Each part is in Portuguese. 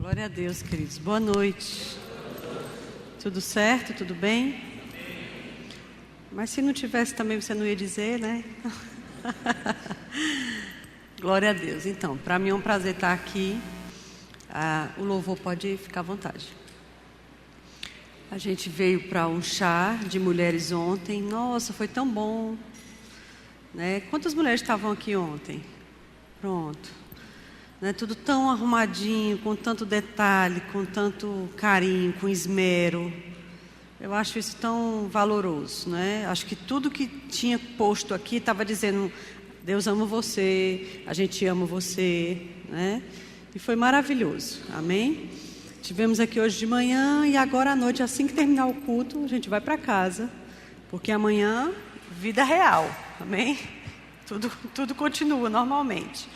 Glória a Deus, queridos. Boa noite. Tudo certo? Tudo bem? Mas se não tivesse também, você não ia dizer, né? Glória a Deus. Então, para mim é um prazer estar aqui. O louvor pode ficar à vontade. A gente veio para um chá de mulheres ontem. Nossa, foi tão bom, né? Quantas mulheres estavam aqui ontem? Pronto. Né? Tudo tão arrumadinho, com tanto detalhe, com tanto carinho, com esmero. Eu acho isso tão valoroso, né? Acho que tudo que tinha posto aqui estava dizendo: Deus ama você, a gente ama você, né? E foi maravilhoso, amém? Tivemos aqui hoje de manhã e agora à noite, assim que terminar o culto, a gente vai para casa, porque amanhã, vida real, amém? Tudo continua normalmente.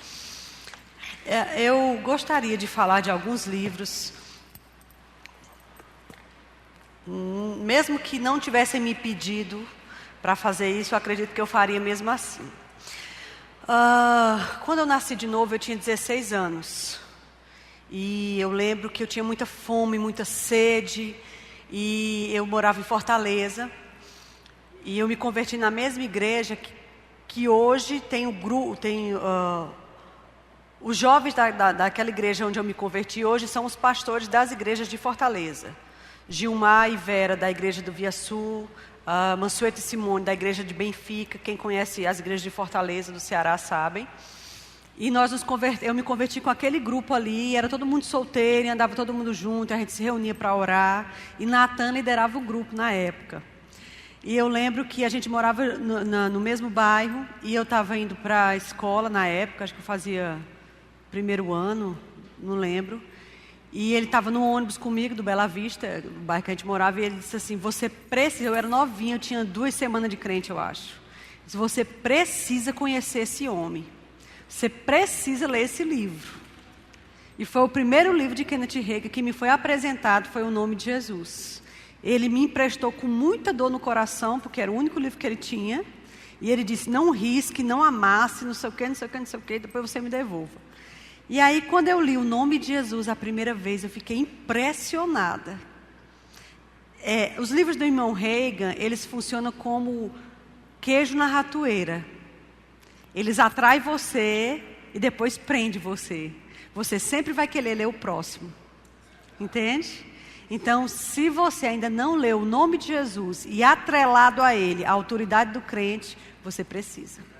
Eu gostaria de falar de alguns livros, mesmo que não tivessem me pedido para fazer isso, eu acredito que eu faria mesmo assim. Quando eu nasci de novo, eu tinha 16 anos. E eu lembro que eu tinha muita fome, muita sede. E eu morava em Fortaleza. E eu me converti na mesma igreja que hoje tem o grupo, os jovens daquela igreja onde eu me converti hoje são os pastores das igrejas de Fortaleza. Gilmar e Vera, da igreja do Via Sul, Mansueto e Simone, da igreja de Benfica. Quem conhece as igrejas de Fortaleza, do Ceará, sabem. E eu me converti com aquele grupo ali, era todo mundo solteiro, e andava todo mundo junto, a gente se reunia para orar. E Natan liderava o grupo na época. E eu lembro que a gente morava no mesmo bairro, e eu estava indo para a escola na época, acho que eu fazia primeiro ano, não lembro. E ele estava no ônibus comigo, do Bela Vista, do bairro que a gente morava, e ele disse assim: você precisa, eu era novinha, eu tinha 2 semanas de crente, eu acho. Ele disse: você precisa conhecer esse homem. Você precisa ler esse livro. E foi o primeiro livro de Kenneth Hagin que me foi apresentado, foi O Nome de Jesus. Ele me emprestou com muita dor no coração, porque era o único livro que ele tinha. E ele disse: não risque, não amasse, não sei o que, não sei o que, não sei o que, depois você me devolva. E aí, quando eu li O Nome de Jesus a primeira vez, eu fiquei impressionada. Os livros do irmão Hagin, eles funcionam como queijo na ratoeira. Eles atraem você e depois prendem você. Você sempre vai querer ler o próximo. Entende? Então, se você ainda não leu O Nome de Jesus e atrelado a ele, a autoridade do crente, você precisa.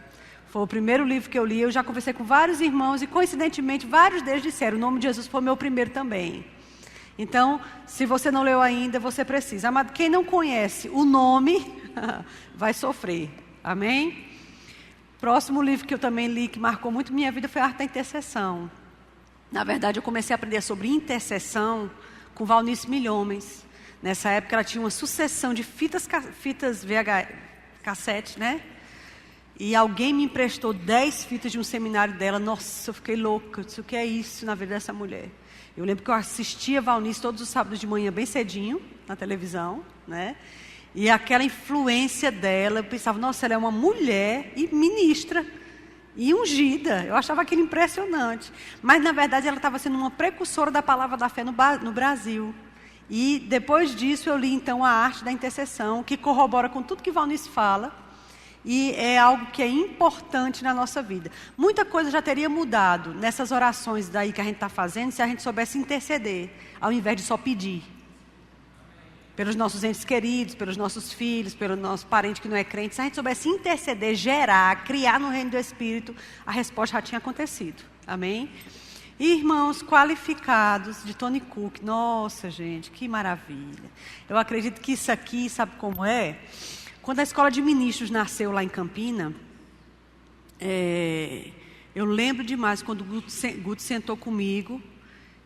Foi o primeiro livro que eu li. Eu já conversei com vários irmãos e, coincidentemente, vários deles disseram: O Nome de Jesus foi meu primeiro também. Então, se você não leu ainda, você precisa. Amado, quem não conhece o nome vai sofrer. Amém? Próximo livro que eu também li, que marcou muito minha vida, foi A Arte da Intercessão. Na verdade, eu comecei a aprender sobre intercessão com Valnice Milhomens. Nessa época, ela tinha uma sucessão de fitas cassete, né? E alguém me emprestou 10 fitas de um seminário dela. Nossa, eu fiquei louca. Eu disse: o que é isso na vida dessa mulher? Eu lembro que eu assistia Valnice todos os sábados de manhã, bem cedinho, na televisão, né? E aquela influência dela, eu pensava: nossa, ela é uma mulher e ministra e ungida. Eu achava aquilo impressionante. Mas, na verdade, ela estava sendo uma precursora da palavra da fé no Brasil. E, depois disso, eu li, então, A Arte da Intercessão, que corrobora com tudo que Valnice fala. E é algo que é importante na nossa vida. Muita coisa já teria mudado nessas orações daí que a gente está fazendo, se a gente soubesse interceder, ao invés de só pedir. Pelos nossos entes queridos, pelos nossos filhos, pelo nosso parente que não é crente. Se a gente soubesse interceder, gerar, criar no reino do Espírito, a resposta já tinha acontecido. Amém? E Irmãos Qualificados, de Tony Cook. Nossa, gente, que maravilha. Eu acredito que isso aqui, sabe como é? Quando a escola de ministros nasceu lá em Campina, eu lembro demais quando o Guto sentou comigo.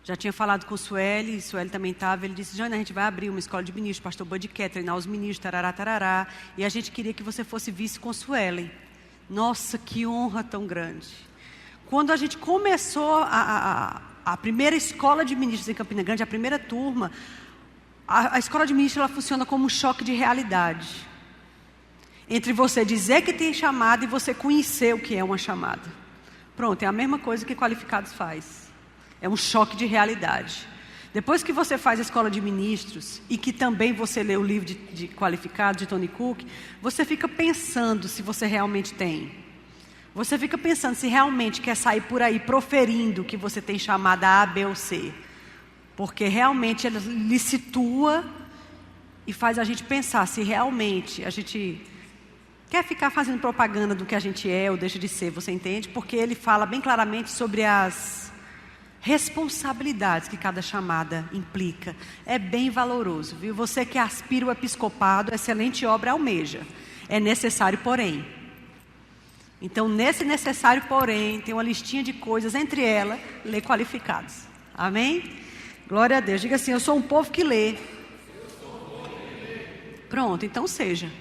Já tinha falado com o Sueli também estava. Ele disse: Jana, a gente vai abrir uma escola de ministros, pastor Bud quer treinar os ministros, tarará, tarará. E a gente queria que você fosse vice com Sueli. Nossa, que honra tão grande. Quando a gente começou a primeira escola de ministros em Campina Grande, a primeira turma, a escola de ministros ela funciona como um choque de realidade. Entre você dizer que tem chamada e você conhecer o que é uma chamada. Pronto, é a mesma coisa que Qualificados faz. É um choque de realidade. Depois que você faz a escola de ministros e que também você lê o livro de qualificado de Tony Cook, você fica pensando se você realmente tem. Você fica pensando se realmente quer sair por aí proferindo que você tem chamada A, B ou C. Porque realmente ela lhe situa e faz a gente pensar se realmente a gente quer ficar fazendo propaganda do que a gente é ou deixa de ser, você entende? Porque ele fala bem claramente sobre as responsabilidades que cada chamada implica. É bem valoroso, viu? Você que aspira o episcopado, excelente obra almeja. É necessário, porém. Então, nesse necessário, porém, tem uma listinha de coisas, entre elas, ler qualificados. Amém? Glória a Deus. Diga assim, eu sou um povo que lê. Pronto, então seja.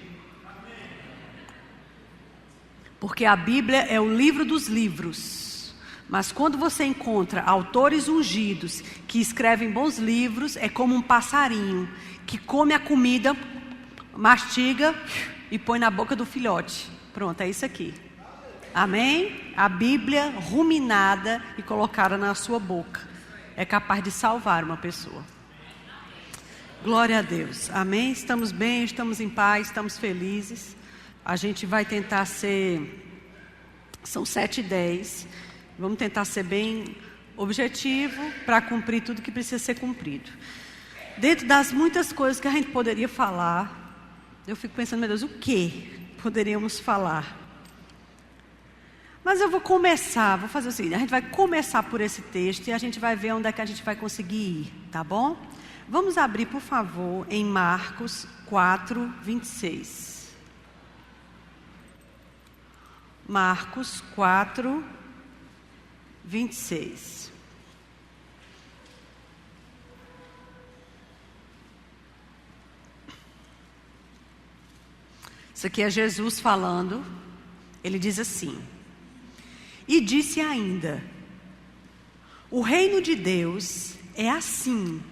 Porque a Bíblia é o livro dos livros. Mas quando você encontra autores ungidos que escrevem bons livros, é como um passarinho que come a comida, mastiga e põe na boca do filhote. Pronto, é isso aqui. Amém? A Bíblia ruminada e colocada na sua boca é capaz de salvar uma pessoa. Glória a Deus. Amém? Estamos bem, estamos em paz, estamos felizes. A gente vai tentar ser... São 7h10. Vamos tentar ser bem objetivo para cumprir tudo que precisa ser cumprido. Dentro das muitas coisas que a gente poderia falar, eu fico pensando, meu Deus, o que poderíamos falar? Mas eu vou fazer o seguinte, a gente vai começar por esse texto e a gente vai ver onde é que a gente vai conseguir ir, tá bom? Vamos abrir, por favor, em Marcos 4, 26. Marcos 4, 26. Isso aqui é Jesus falando. Ele diz assim: e disse ainda: o reino de Deus é assim,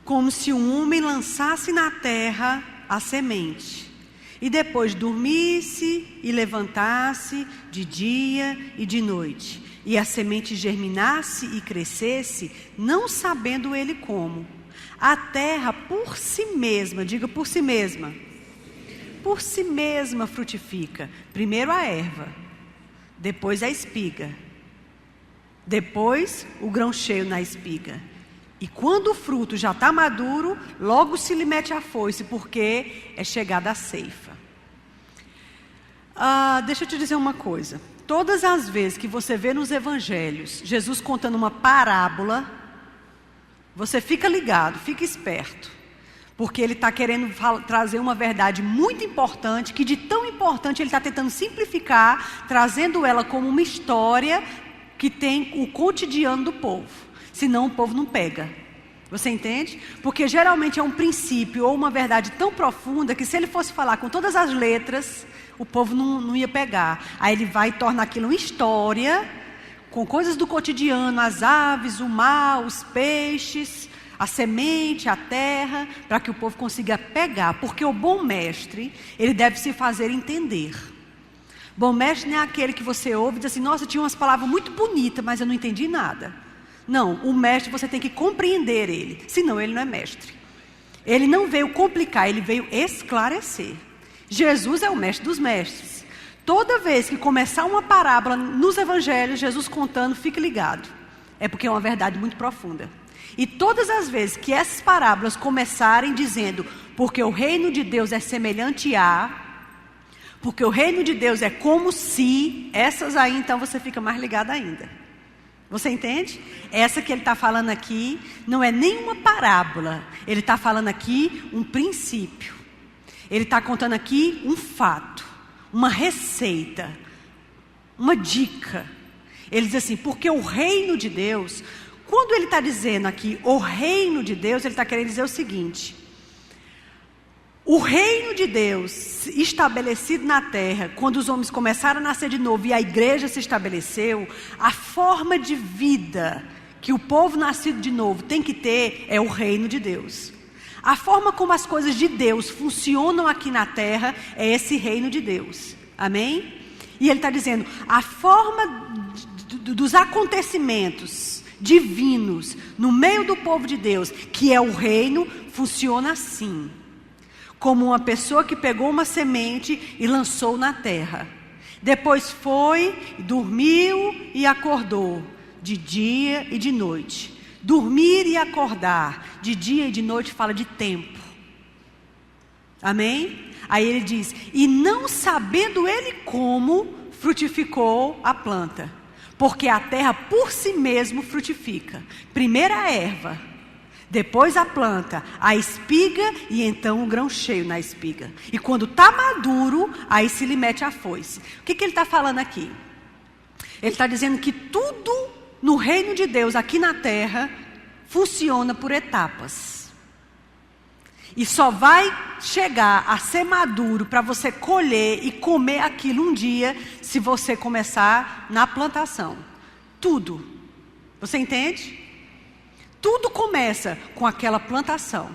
como se um homem lançasse na terra a semente, e depois dormisse e levantasse de dia e de noite, e a semente germinasse e crescesse, não sabendo ele como. A terra por si mesma, diga por si mesma, por si mesma frutifica. Primeiro a erva, depois a espiga, depois o grão cheio na espiga. E quando o fruto já está maduro, logo se lhe mete a foice, porque é chegada a ceifa. Deixa eu te dizer uma coisa. Todas as vezes que você vê nos evangelhos Jesus contando uma parábola, você fica ligado, fica esperto. Porque ele está querendo trazer uma verdade muito importante, que de tão importante ele está tentando simplificar, trazendo ela como uma história que tem o cotidiano do povo. Senão o povo não pega. Você entende? Porque geralmente é um princípio ou uma verdade tão profunda que se ele fosse falar com todas as letras, o povo não ia pegar. Aí ele vai e torna aquilo uma história, com coisas do cotidiano, as aves, o mar, os peixes, a semente, a terra, para que o povo consiga pegar. Porque o bom mestre, ele deve se fazer entender. Bom mestre não é aquele que você ouve e diz assim: nossa, tinha umas palavras muito bonitas, mas eu não entendi nada. Não, o mestre você tem que compreender ele, senão ele não é mestre. Ele não veio complicar, ele veio esclarecer. Jesus é o mestre dos mestres. Toda vez que começar uma parábola nos evangelhos, Jesus contando, fique ligado. É porque é uma verdade muito profunda. E todas as vezes que essas parábolas começarem dizendo: porque o reino de Deus é semelhante a, porque o reino de Deus é como se, essas aí então você fica mais ligado ainda. Você entende? Essa que ele está falando aqui não é nenhuma parábola. Ele está falando aqui um princípio. Ele está contando aqui um fato, uma receita, uma dica. Ele diz assim: porque o reino de Deus, quando ele está dizendo aqui o reino de Deus, ele está querendo dizer o seguinte: o reino de Deus estabelecido na terra, quando os homens começaram a nascer de novo e a igreja se estabeleceu, a forma de vida que o povo nascido de novo tem que ter é o reino de Deus. A forma como as coisas de Deus funcionam aqui na terra é esse reino de Deus. Amém? E ele está dizendo, a forma dos acontecimentos divinos no meio do povo de Deus, que é o reino, funciona assim. Como uma pessoa que pegou uma semente e lançou na terra. Depois foi, dormiu e acordou, de dia e de noite. Dormir e acordar, de dia e de noite, fala de tempo. Amém? Aí ele diz, e não sabendo ele como, frutificou a planta. Porque a terra por si mesmo frutifica. Primeiro a erva, depois a planta, a espiga e então o grão cheio na espiga. E quando está maduro, aí se lhe mete a foice. O que ele está falando aqui? Ele está dizendo que tudo no reino de Deus, aqui na terra, funciona por etapas. E só vai chegar a ser maduro para você colher e comer aquilo um dia, se você começar na plantação. Tudo. Você entende? Tudo começa com aquela plantação.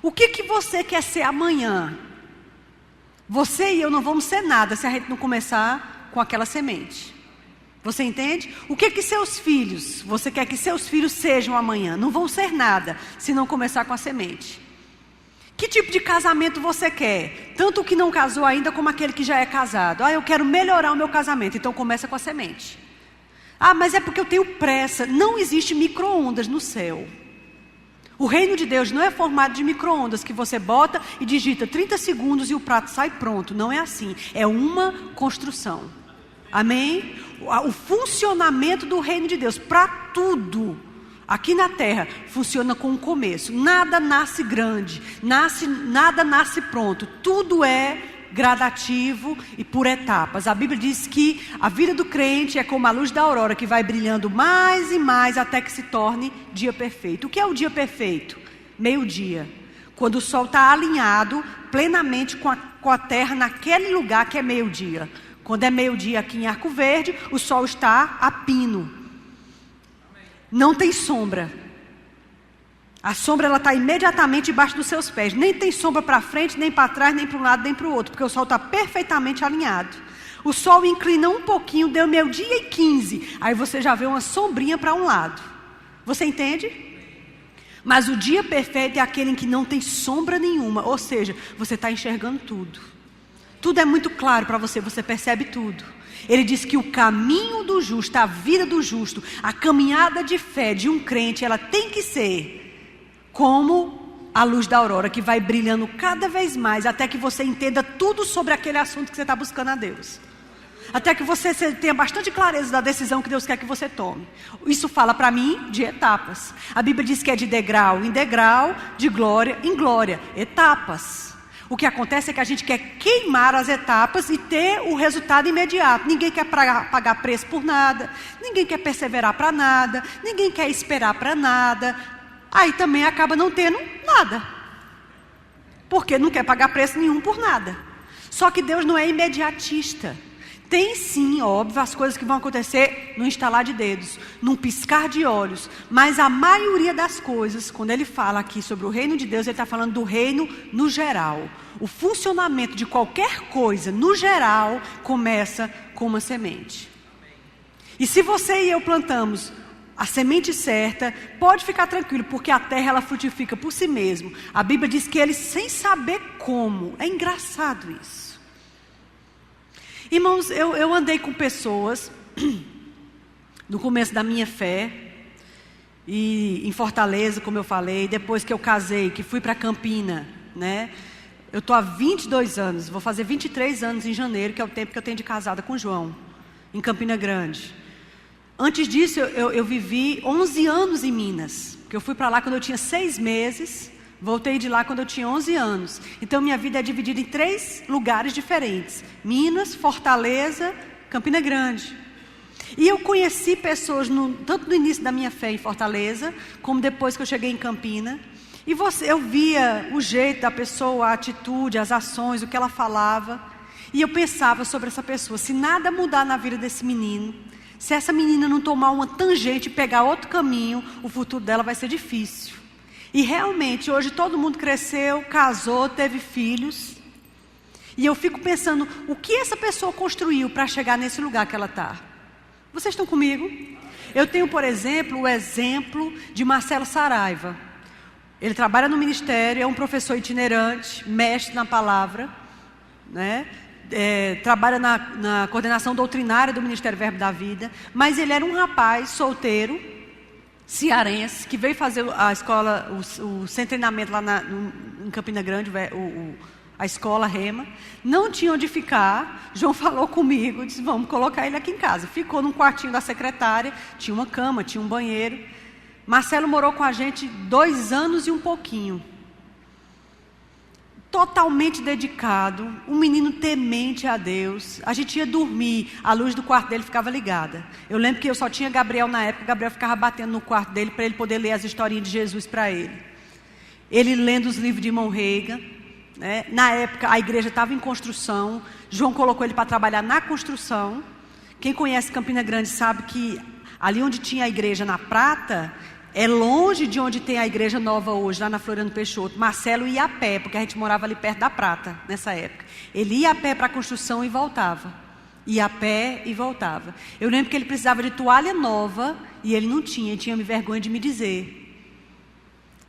O que você quer ser amanhã? Você e eu não vamos ser nada se a gente não começar com aquela semente. Você entende? O que seus filhos, você quer que seus filhos sejam amanhã? Não vão ser nada se não começar com a semente. Que tipo de casamento você quer? Tanto o que não casou ainda como aquele que já é casado. Eu quero melhorar o meu casamento, então começa com a semente. Mas é porque eu tenho pressa. Não existe micro-ondas no céu. O reino de Deus não é formado de micro-ondas que você bota e digita 30 segundos e o prato sai pronto. Não é assim. É uma construção. Amém? O funcionamento do reino de Deus para tudo aqui na terra funciona com um começo. Nada nasce grande, nada nasce pronto. Tudo é gradativo e por etapas. A Bíblia diz que a vida do crente é como a luz da aurora, que vai brilhando mais e mais até que se torne dia perfeito. O que é o dia perfeito? Meio-dia. Quando o sol está alinhado plenamente com a terra naquele lugar que é meio-dia. Quando é meio-dia aqui em Arco Verde, o sol está a pino. Não tem sombra. A sombra ela está imediatamente debaixo dos seus pés. Nem tem sombra para frente, nem para trás, nem para um lado, nem para o outro. Porque o sol está perfeitamente alinhado. O sol inclina um pouquinho, deu meio-dia e 15. Aí você já vê uma sombrinha para um lado. Você entende? Mas o dia perfeito é aquele em que não tem sombra nenhuma. Ou seja, você está enxergando tudo. Tudo é muito claro para você, você percebe tudo. Ele diz que o caminho do justo, a vida do justo, a caminhada de fé de um crente, ela tem que ser como a luz da aurora, que vai brilhando cada vez mais, até que você entenda tudo sobre aquele assunto que você está buscando a Deus. Até que você tenha bastante clareza da decisão que Deus quer que você tome. Isso fala para mim de etapas. A Bíblia diz que é de degrau em degrau, de glória em glória. Etapas. O que acontece é que a gente quer queimar as etapas e ter o resultado imediato. Ninguém quer pagar preço por nada. Ninguém quer perseverar para nada. Ninguém quer esperar para nada. Aí também acaba não tendo nada. Porque não quer pagar preço nenhum por nada. Só que Deus não é imediatista. Tem sim, óbvio, as coisas que vão acontecer no estalar de dedos, num piscar de olhos. Mas a maioria das coisas, quando ele fala aqui sobre o reino de Deus, ele está falando do reino no geral. O funcionamento de qualquer coisa, no geral, começa com uma semente. E se você e eu plantamos a semente certa, pode ficar tranquilo, porque a terra ela frutifica por si mesmo. A Bíblia diz que ele sem saber como. É engraçado isso. Irmãos, eu andei com pessoas no começo da minha fé, e em Fortaleza, como eu falei, depois que eu casei, que fui para Campina, né? Eu estou há 22 anos, vou fazer 23 anos em janeiro, que é o tempo que eu tenho de casada com o João, em Campina Grande. Antes disso, eu vivi 11 anos em Minas, porque eu fui para lá quando eu tinha 6 meses, voltei de lá quando eu tinha 11 anos. Então minha vida é dividida em 3 lugares diferentes. Minas, Fortaleza, Campina Grande. E eu conheci pessoas, tanto no início da minha fé em Fortaleza, como depois que eu cheguei em Campina. E eu via o jeito da pessoa, a atitude, as ações, o que ela falava. E eu pensava sobre essa pessoa, se nada mudar na vida desse menino, se essa menina não tomar uma tangente e pegar outro caminho, o futuro dela vai ser difícil. E realmente, hoje todo mundo cresceu, casou, teve filhos. E eu fico pensando, o que essa pessoa construiu para chegar nesse lugar que ela está? Vocês estão comigo? Eu tenho, por exemplo, o exemplo de Marcelo Saraiva. Ele trabalha no ministério, é um professor itinerante, mestre na palavra, né? Trabalha na coordenação doutrinária do Ministério Verbo da Vida, mas ele era um rapaz solteiro, cearense, que veio fazer a escola, o sem treinamento lá em Campina Grande, a escola Rema. Não tinha onde ficar. João falou comigo, disse: vamos colocar ele aqui em casa. Ficou num quartinho da secretária, tinha uma cama, tinha um banheiro. Marcelo morou com a gente 2 anos e um pouquinho. Totalmente dedicado, um menino temente a Deus. A gente ia dormir, a luz do quarto dele ficava ligada. Eu lembro que eu só tinha Gabriel na época, Gabriel ficava batendo no quarto dele para ele poder ler as historinhas de Jesus para ele. Ele lendo os livros de Irmão Reiga, né? Na época a igreja estava em construção, João colocou ele para trabalhar na construção. Quem conhece Campina Grande sabe que ali onde tinha a igreja na Prata, é longe de onde tem a igreja nova hoje, lá na Floriano Peixoto. Marcelo ia a pé, porque a gente morava ali perto da Prata, nessa época. Ele ia a pé para a construção e voltava. Ia a pé e voltava. Eu lembro que ele precisava de toalha nova, e ele não tinha, ele tinha vergonha de me dizer.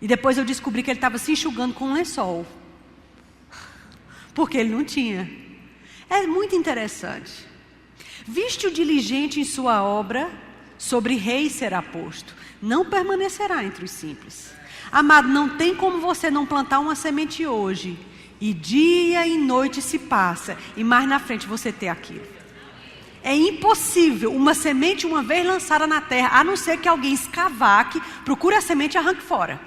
E depois eu descobri que ele estava se enxugando com um lençol. Porque ele não tinha. É muito interessante. Viste o diligente em sua obra, sobre reis será posto. Não permanecerá entre os simples. Amado, não tem como você não plantar uma semente hoje, e dia e noite se passa, e mais na frente você ter aquilo. É impossível uma semente uma vez lançada na terra, a não ser que alguém escavaque, procure a semente e arranque fora.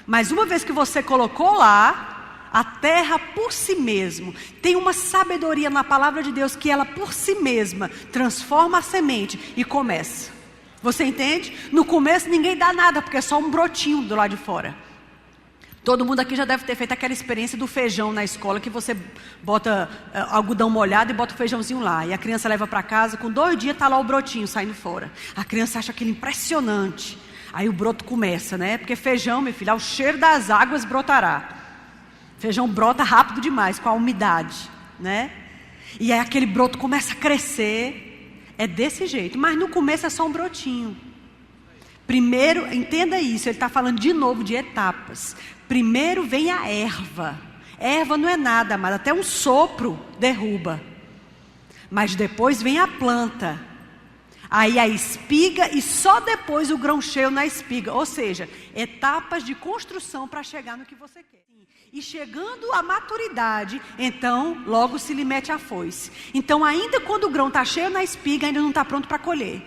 Mas uma vez que você colocou lá, a terra por si mesmo tem uma sabedoria na palavra de Deus, que ela por si mesma transforma a semente e começa. Você entende? No começo ninguém dá nada, porque é só um brotinho do lado de fora. Todo mundo aqui já deve ter feito aquela experiência do feijão na escola, que você bota algodão molhado e bota o feijãozinho lá. E a criança leva para casa, com 2 dias está lá o brotinho saindo fora. A criança acha aquilo impressionante. Aí o broto começa, né? Porque feijão, meu filho, ao cheiro das águas brotará. Feijão brota rápido demais com a umidade, né? E aí aquele broto começa a crescer. É desse jeito, mas no começo é só um brotinho. Primeiro, entenda isso, ele está falando de novo de etapas. Primeiro vem a erva. Erva não é nada, mas até um sopro derruba. Mas depois vem a planta. Aí a espiga e só depois o grão cheio na espiga. Ou seja, etapas de construção para chegar no que você quer. E chegando à maturidade, então logo se lhe mete a foice. Então ainda quando o grão está cheio na espiga, ainda não está pronto para colher.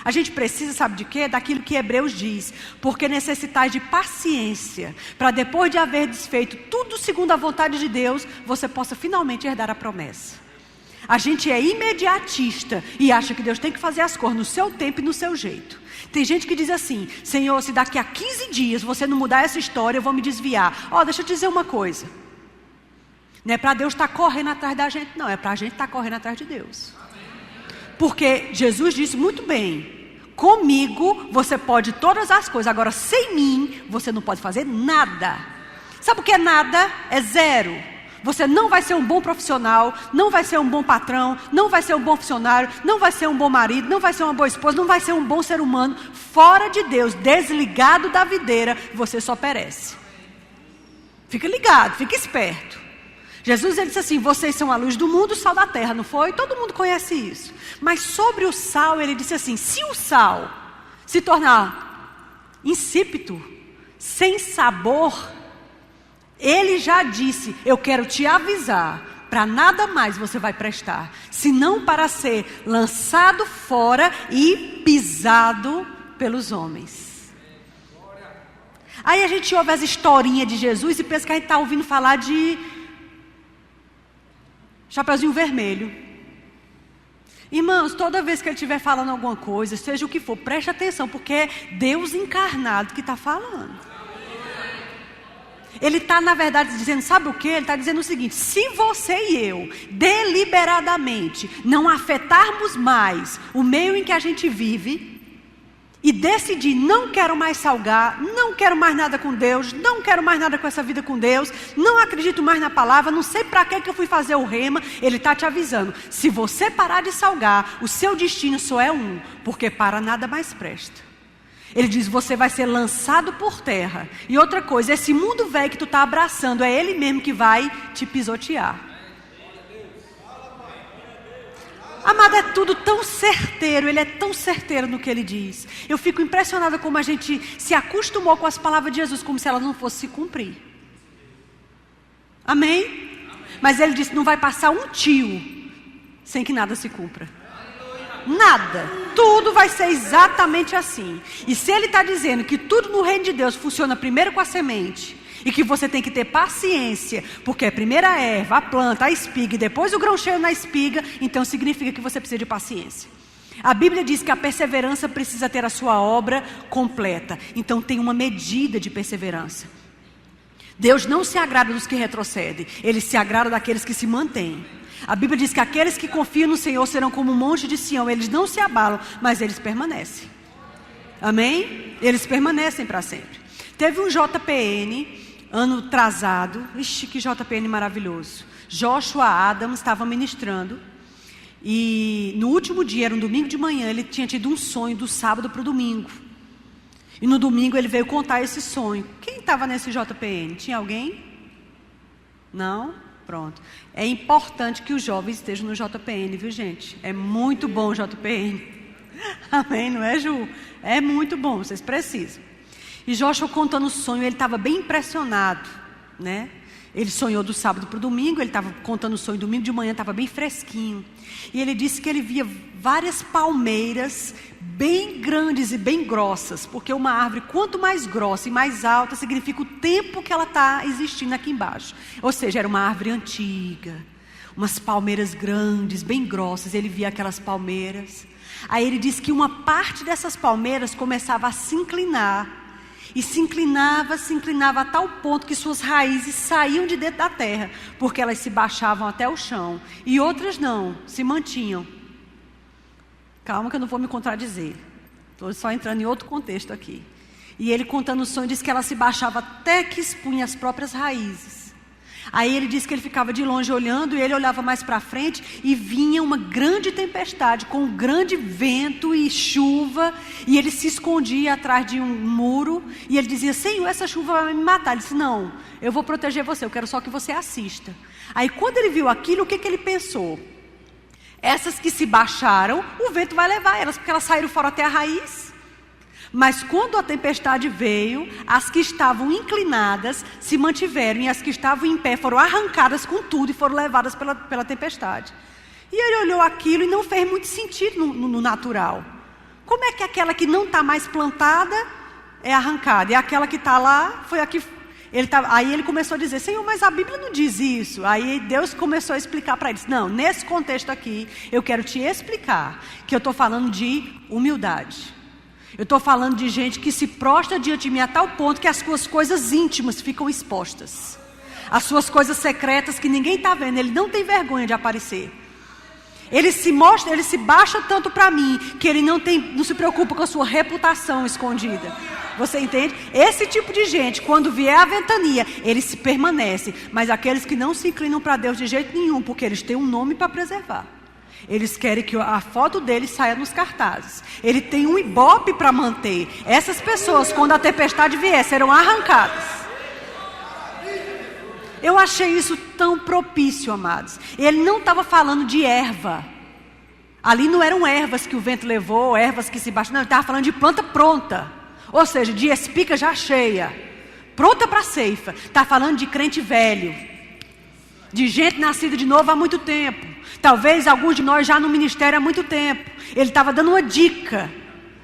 A gente precisa, sabe de quê? Daquilo que Hebreus diz. Porque necessitais de paciência, para depois de haver desfeito tudo segundo a vontade de Deus, você possa finalmente herdar a promessa. A gente é imediatista e acha que Deus tem que fazer as coisas no seu tempo e no seu jeito. Tem gente que diz assim: Senhor, se daqui a 15 dias você não mudar essa história, eu vou me desviar. Deixa eu te dizer uma coisa. Não é para Deus estar correndo atrás da gente, não. É para a gente estar correndo atrás de Deus. Porque Jesus disse muito bem: comigo você pode todas as coisas, agora sem mim você não pode fazer nada. Sabe o que é nada? É zero. Você não vai ser um bom profissional, não vai ser um bom patrão, não vai ser um bom funcionário, não vai ser um bom marido, não vai ser uma boa esposa, não vai ser um bom ser humano. Fora de Deus, desligado da videira, você só perece. Fica ligado, fica esperto. Jesus ele disse assim: vocês são a luz do mundo, o sal da terra, não foi? Todo mundo conhece isso. Mas sobre o sal ele disse assim: se o sal se tornar insípido, sem sabor, ele já disse: eu quero te avisar, para nada mais você vai prestar, senão para ser lançado fora e pisado pelos homens. Aí a gente ouve as historinhas de Jesus e pensa que a gente está ouvindo falar de Chapeuzinho Vermelho. Irmãos, toda vez que ele estiver falando alguma coisa, seja o que for, preste atenção, porque é Deus encarnado que está falando. Ele está, na verdade, dizendo, sabe o que? Ele está dizendo o seguinte: se você e eu, deliberadamente, não afetarmos mais o meio em que a gente vive, e decidir, não quero mais salgar, não quero mais nada com Deus, não quero mais nada com essa vida com Deus, não acredito mais na palavra, não sei para que eu fui fazer o rema, ele está te avisando, se você parar de salgar, o seu destino só é um, porque para nada mais presta. Ele diz, você vai ser lançado por terra. E outra coisa, esse mundo velho que tu está abraçando, é ele mesmo que vai te pisotear. Amado, é tudo tão certeiro, ele é tão certeiro no que ele diz. Eu fico impressionada como a gente se acostumou com as palavras de Jesus, como se elas não fossem se cumprir. Amém? Mas ele disse, não vai passar um tio sem que nada se cumpra. Nada. Tudo vai ser exatamente assim. E se ele está dizendo que tudo no reino de Deus funciona primeiro com a semente, e que você tem que ter paciência, porque é primeiro a erva, a planta, a espiga, e depois o grão cheio na espiga, então significa que você precisa de paciência. A Bíblia diz que a perseverança precisa ter a sua obra completa. Então tem uma medida de perseverança. Deus não se agrada dos que retrocedem, Ele se agrada daqueles que se mantêm. A Bíblia diz que aqueles que confiam no Senhor serão como um monte de Sião. Eles não se abalam, mas eles permanecem. Amém? Eles permanecem para sempre. Teve um JPN, ano atrasado. Ixi, que JPN maravilhoso. Joshua Adams estava ministrando. E no último dia, era um domingo de manhã, ele tinha tido um sonho do sábado para o domingo. E no domingo ele veio contar esse sonho. Quem estava nesse JPN? Tinha alguém? Não? Pronto. É importante que os jovens estejam no JPN, viu, gente? É muito bom o JPN. Amém, não é, Ju? É muito bom, vocês precisam. E Joshua contando o sonho, ele estava bem impressionado, né? Ele sonhou do sábado para o domingo, ele estava contando o sonho domingo de manhã, estava bem fresquinho. E ele disse que ele via várias palmeiras bem grandes e bem grossas, porque uma árvore, quanto mais grossa e mais alta, significa o tempo que ela está existindo aqui embaixo. Ou seja, era uma árvore antiga, umas palmeiras grandes, bem grossas, ele via aquelas palmeiras. Aí ele disse que uma parte dessas palmeiras começava a se inclinar, e se inclinava a tal ponto que suas raízes saíam de dentro da terra, porque elas se baixavam até o chão. E outras não, se mantinham. Calma que eu não vou me contradizer. Estou só entrando em outro contexto aqui. E ele contando o sonho, disse que ela se baixava até que expunha as próprias raízes. Aí ele disse que ele ficava de longe olhando, e ele olhava mais para frente, e vinha uma grande tempestade, com um grande vento e chuva, e ele se escondia atrás de um muro, e ele dizia, Senhor, essa chuva vai me matar. Ele disse, não, eu vou proteger você, eu quero só que você assista. Aí quando ele viu aquilo, o que ele pensou? Essas que se baixaram, o vento vai levar elas, porque elas saíram fora até a raiz. Mas quando a tempestade veio, as que estavam inclinadas se mantiveram, e as que estavam em pé foram arrancadas com tudo e foram levadas pela tempestade. E ele olhou aquilo e não fez muito sentido no natural. Como é que aquela que não está mais plantada é arrancada? E aquela que está lá, foi a que... Aí ele começou a dizer, Senhor, mas a Bíblia não diz isso. Aí Deus começou a explicar para eles. Não, nesse contexto aqui, eu quero te explicar que eu estou falando de humildade. Eu estou falando de gente que se prostra diante de mim a tal ponto que as suas coisas íntimas ficam expostas. As suas coisas secretas que ninguém está vendo. Ele não tem vergonha de aparecer. Ele se mostra, ele se baixa tanto para mim que ele não se preocupa com a sua reputação escondida. Você entende? Esse tipo de gente, quando vier a ventania, eles se permanecem. Mas aqueles que não se inclinam para Deus de jeito nenhum, porque eles têm um nome para preservar. Eles querem que a foto deles saia nos cartazes. Ele tem um ibope para manter. Essas pessoas, quando a tempestade vier, serão arrancadas. Eu achei isso tão propício, amados. Ele não estava falando de erva. Ali não eram ervas que o vento levou, ervas que se baixam. Não, ele estava falando de planta pronta. Ou seja, de espiga já cheia. Pronta para a ceifa. Está falando de crente velho. De gente nascida de novo há muito tempo. Talvez alguns de nós já no ministério há muito tempo. Ele estava dando uma dica.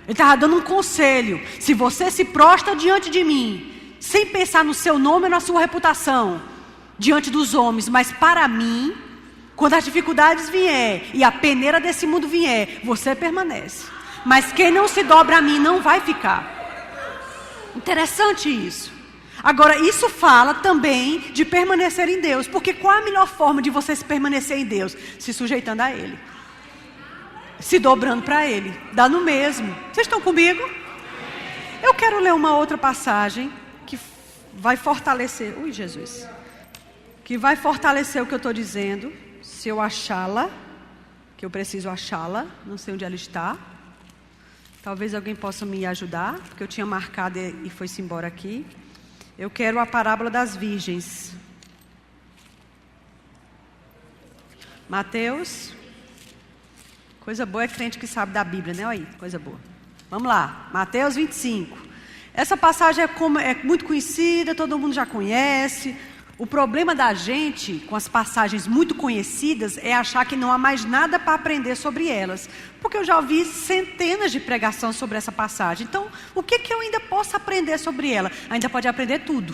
Ele estava dando um conselho. Se você se prostra diante de mim, sem pensar no seu nome ou na sua reputação, diante dos homens, mas para mim, quando as dificuldades vier e a peneira desse mundo vier, você permanece. Mas quem não se dobra a mim não vai ficar. Interessante isso. Agora, isso fala também de permanecer em Deus. Porque qual a melhor forma de você se permanecer em Deus? Se sujeitando a Ele. Se dobrando para Ele. Dá no mesmo. Vocês estão comigo? Eu quero ler uma outra passagem que vai fortalecer. Ui, Jesus. Que vai fortalecer o que eu estou dizendo. Se eu achá-la, que eu preciso achá-la, não sei onde ela está. Talvez alguém possa me ajudar, porque eu tinha marcado e foi-se embora aqui. Eu quero a parábola das virgens. Mateus. Coisa boa é crente que sabe da Bíblia, né? Olha aí, coisa boa. Vamos lá, Mateus 25. Essa passagem é muito conhecida, todo mundo já conhece. O problema da gente com as passagens muito conhecidas é achar que não há mais nada para aprender sobre elas. Porque eu já ouvi centenas de pregações sobre essa passagem. Então, o que eu ainda posso aprender sobre ela? Ainda pode aprender tudo.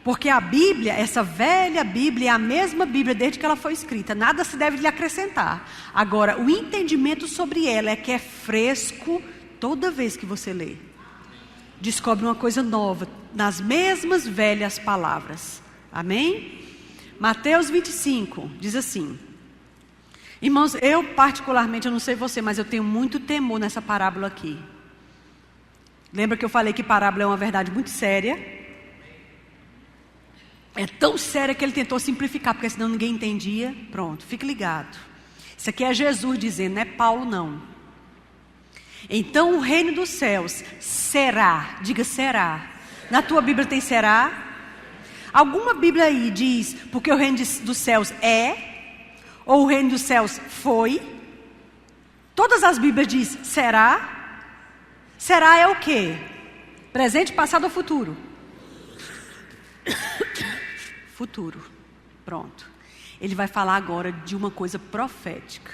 Porque a Bíblia, essa velha Bíblia, é a mesma Bíblia desde que ela foi escrita. Nada se deve lhe acrescentar. Agora, o entendimento sobre ela é que é fresco toda vez que você lê. Descobre uma coisa nova nas mesmas velhas palavras. Amém? Mateus 25 diz assim. Irmãos, eu particularmente, eu não sei você, mas eu tenho muito temor nessa parábola aqui. Lembra que eu falei que parábola é uma verdade muito séria? É tão séria que ele tentou simplificar, porque senão ninguém entendia. Pronto, fique ligado. Isso aqui é Jesus dizendo, não é Paulo não. Então o reino dos céus será, diga será. Na tua Bíblia tem será? Alguma Bíblia aí diz, porque o reino dos céus é, ou o reino dos céus foi? Todas as Bíblias diz será? Será é o quê? Presente, passado ou futuro? Futuro. Pronto. Ele vai falar agora de uma coisa profética.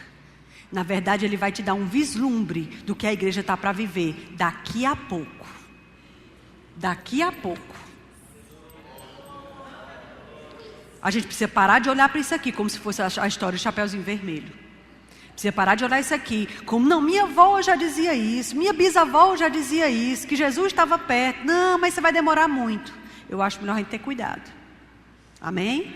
Na verdade, ele vai te dar um vislumbre do que a igreja está para viver daqui a pouco. Daqui a pouco. A gente precisa parar de olhar para isso aqui como se fosse a história do Chapeuzinho Vermelho. Precisa parar de olhar isso aqui como, não, minha avó já dizia isso, minha bisavó já dizia isso, que Jesus estava perto. Não, mas isso vai demorar muito. Eu acho melhor a gente ter cuidado. Amém?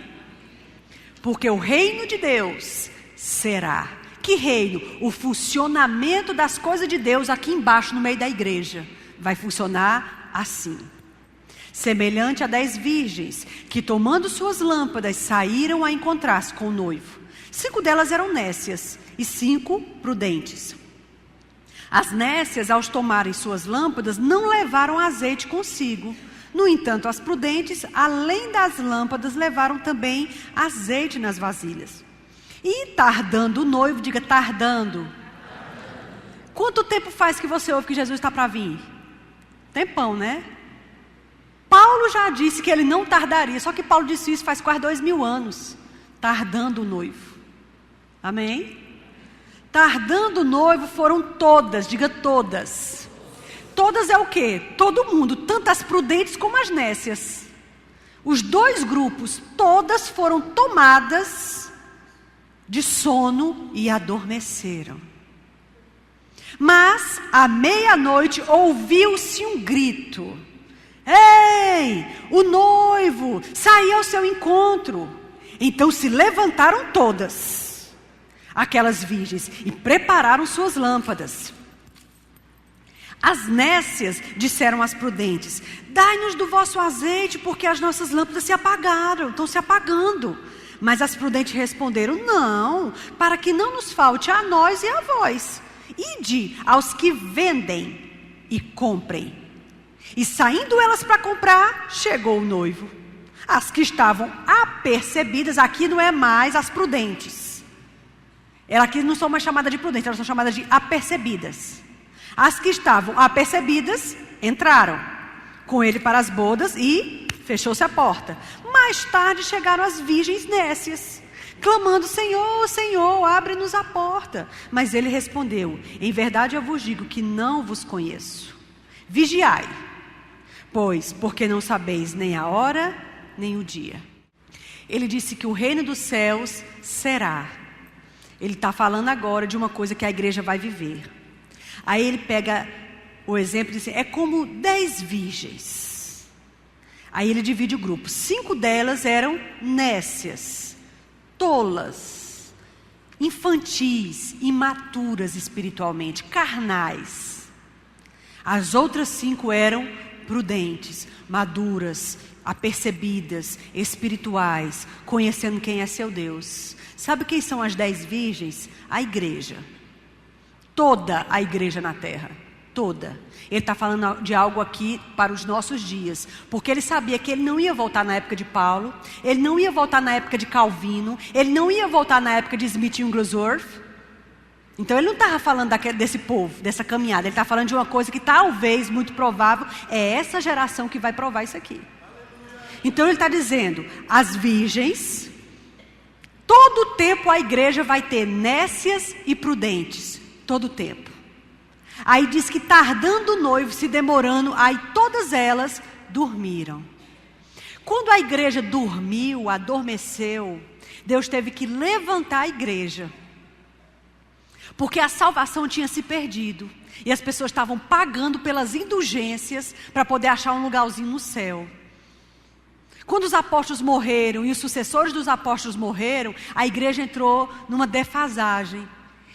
Porque o reino de Deus será. Que reino? O funcionamento das coisas de Deus aqui embaixo no meio da igreja vai funcionar assim. Semelhante a 10 virgens que tomando suas lâmpadas saíram a encontrar-se com o noivo. 5 delas eram nécias e 5 prudentes. As nécias, ao tomarem suas lâmpadas, não levaram azeite consigo. No entanto, as prudentes, além das lâmpadas, levaram também azeite nas vasilhas. E tardando o noivo, diga tardando. Quanto tempo faz que você ouve que Jesus está para vir? Tempão, né? Paulo já disse que ele não tardaria, só que Paulo disse isso faz quase 2000 anos. Tardando o noivo. Amém? Tardando o noivo foram todas, diga todas. Todas é o quê? Todo mundo, tanto as prudentes como as nécias. Os 2 grupos, todas foram tomadas de sono e adormeceram. Mas, à meia-noite, ouviu-se um grito. Ei, o noivo, saí ao seu encontro. Então se levantaram todas, aquelas virgens, e prepararam suas lâmpadas. As nécias disseram às prudentes: dai-nos do vosso azeite, porque as nossas lâmpadas se apagaram, estão se apagando. Mas as prudentes responderam: não, para que não nos falte a nós e a vós. Ide aos que vendem e comprem. E saindo elas para comprar, chegou o noivo. As que estavam apercebidas, aqui não é mais as prudentes. Elas aqui não são mais chamadas de prudentes, elas são chamadas de apercebidas. As que estavam apercebidas entraram com ele para as bodas e fechou-se a porta. Mais tarde chegaram as virgens nécias, clamando: Senhor, Senhor, abre-nos a porta. Mas ele respondeu: em verdade eu vos digo que não vos conheço. Vigiai, pois, porque não sabeis nem a hora, nem o dia. Ele disse que o reino dos céus será. Ele está falando agora de uma coisa que a igreja vai viver. Aí ele pega o exemplo e diz: é como 10 virgens. Aí ele divide o grupo. 5 delas eram nécias, tolas, infantis, imaturas espiritualmente, carnais. As outras 5 eram prudentes, maduras, apercebidas, espirituais, conhecendo quem é seu Deus. Sabe quem são as 10 virgens? A igreja. Toda a igreja na terra. Toda. Ele está falando de algo aqui para os nossos dias. Porque ele sabia que ele não ia voltar na época de Paulo. Ele não ia voltar na época de Calvino. Ele não ia voltar na época de Smith e Wigglesworth. Então ele não estava falando desse povo, dessa caminhada. Ele está falando de uma coisa que talvez, muito provável, é essa geração que vai provar isso aqui. Então ele está dizendo, as virgens, todo o tempo a igreja vai ter nécias e prudentes. Todo o tempo. Aí diz que tardando o noivo, se demorando, aí todas elas dormiram. Quando a igreja dormiu, adormeceu, Deus teve que levantar a igreja. Porque a salvação tinha se perdido. E as pessoas estavam pagando pelas indulgências para poder achar um lugarzinho no céu. Quando os apóstolos morreram e os sucessores dos apóstolos morreram, a igreja entrou numa defasagem.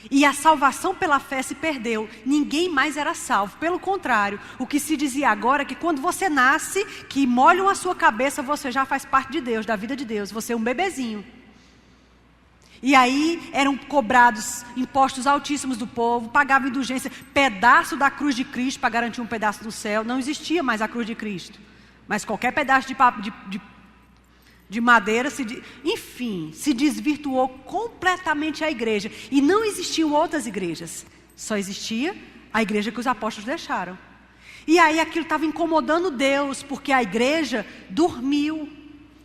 E a salvação pela fé se perdeu. Ninguém mais era salvo. Pelo contrário, o que se dizia agora é que quando você nasce, que molham a sua cabeça, você já faz parte de Deus, da vida de Deus. Você é um bebezinho. E aí eram cobrados impostos altíssimos do povo, pagavam indulgência, pedaço da cruz de Cristo para garantir um pedaço do céu. Não existia mais a cruz de Cristo. Mas qualquer pedaço de madeira, enfim, se desvirtuou completamente a igreja. E não existiam outras igrejas. Só existia a igreja que os apóstolos deixaram. E aí aquilo estava incomodando Deus, porque a igreja dormiu.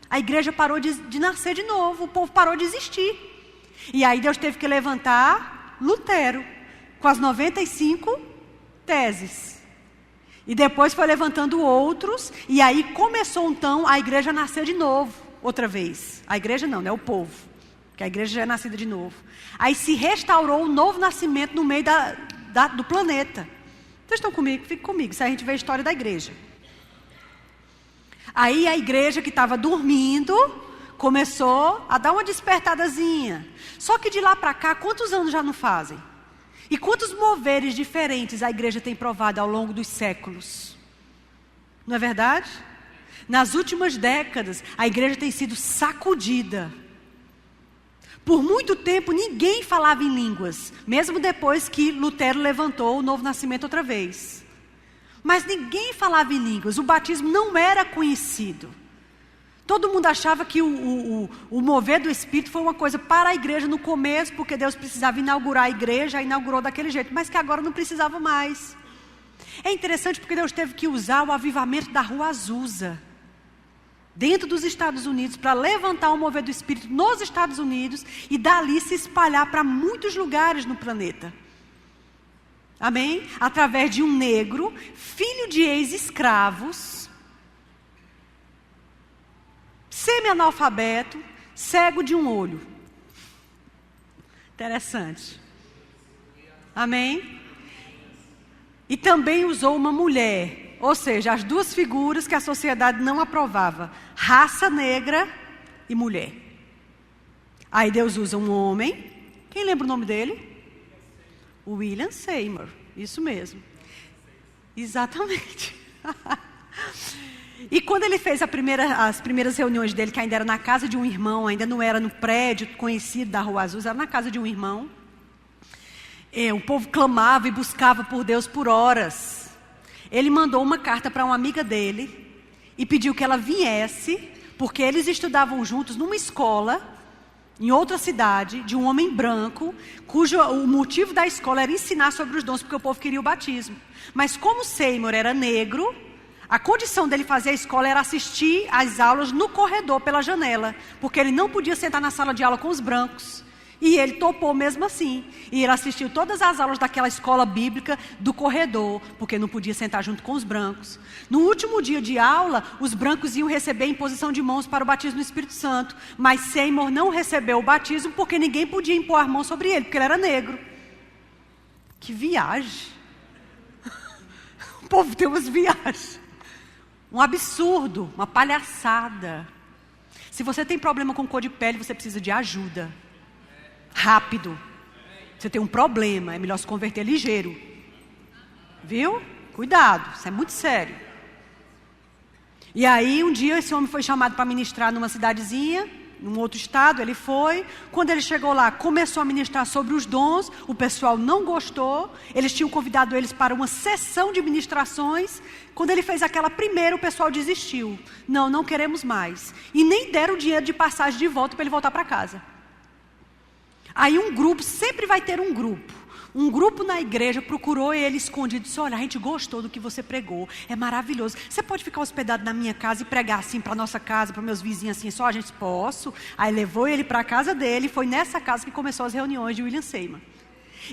A igreja parou de nascer de novo, o povo parou de existir. E aí Deus teve que levantar Lutero, com as 95 teses. E depois foi levantando outros, e aí começou então a igreja a nascer de novo, outra vez. A igreja não, né? O povo, porque a igreja já é nascida de novo. Aí se restaurou um novo nascimento no meio do planeta. Vocês estão comigo? Fiquem comigo, se a gente vê a história da igreja. Aí a igreja que estava dormindo começou a dar uma despertadazinha. Só que de lá para cá, quantos anos já não fazem? E quantos moveres diferentes a igreja tem provado ao longo dos séculos? Não é verdade? Nas últimas décadas, a igreja tem sido sacudida. Por muito tempo, ninguém falava em línguas, mesmo depois que Lutero levantou o novo nascimento outra vez. Mas ninguém falava em línguas, o batismo não era conhecido. Todo mundo achava que o mover do Espírito foi uma coisa para a igreja no começo, porque Deus precisava inaugurar a igreja, inaugurou daquele jeito, mas que agora não precisava mais. É interessante porque Deus teve que usar o avivamento da Rua Azusa, dentro dos Estados Unidos, para levantar o mover do Espírito nos Estados Unidos e dali se espalhar para muitos lugares no planeta. Amém? Através de um negro, filho de ex-escravos, semi-analfabeto, cego de um olho. Interessante. Amém? E também usou uma mulher, ou seja, as duas figuras que a sociedade não aprovava: raça negra e mulher. Aí Deus usa um homem. Quem lembra o nome dele? William Seymour. Isso mesmo. Exatamente. E quando ele fez as primeiras reuniões dele, que ainda era na casa de um irmão, ainda não era no prédio conhecido da Rua Azul, era na casa de um irmão. O povo clamava e buscava por Deus por horas. Ele mandou uma carta para uma amiga dele e pediu que ela viesse, porque eles estudavam juntos numa escola, em outra cidade, de um homem branco, cujo o motivo da escola era ensinar sobre os dons, porque o povo queria o batismo. Mas como Seymour era negro, a condição dele fazer a escola era assistir às aulas no corredor, pela janela, porque ele não podia sentar na sala de aula com os brancos. E ele topou mesmo assim. E ele assistiu todas as aulas daquela escola bíblica do corredor, porque não podia sentar junto com os brancos. No último dia de aula, os brancos iam receber a imposição de mãos para o batismo no Espírito Santo. Mas Seymour não recebeu o batismo porque ninguém podia impor a mão sobre ele, porque ele era negro. Que viagem! O povo tem umas viagens. Um absurdo, uma palhaçada. Se você tem problema com cor de pele, você precisa de ajuda. Rápido. Você tem um problema, é melhor se converter ligeiro. Viu? Cuidado, isso é muito sério. E aí um dia esse homem foi chamado para ministrar numa cidadezinha, num outro estado, ele foi. Quando ele chegou lá, começou a ministrar sobre os dons, o pessoal não gostou, eles tinham convidado eles para uma sessão de ministrações. Quando ele fez aquela primeira, o pessoal desistiu. Não queremos mais. E nem deram o dinheiro de passagem de volta para ele voltar para casa. Aí um grupo, sempre vai ter um grupo na igreja procurou ele escondido, disse: olha, a gente gostou do que você pregou, é maravilhoso, você pode ficar hospedado na minha casa e pregar assim para nossa casa, para meus vizinhos assim, só a gente posso. Aí levou ele para a casa dele, foi nessa casa que começou as reuniões de William Seymour.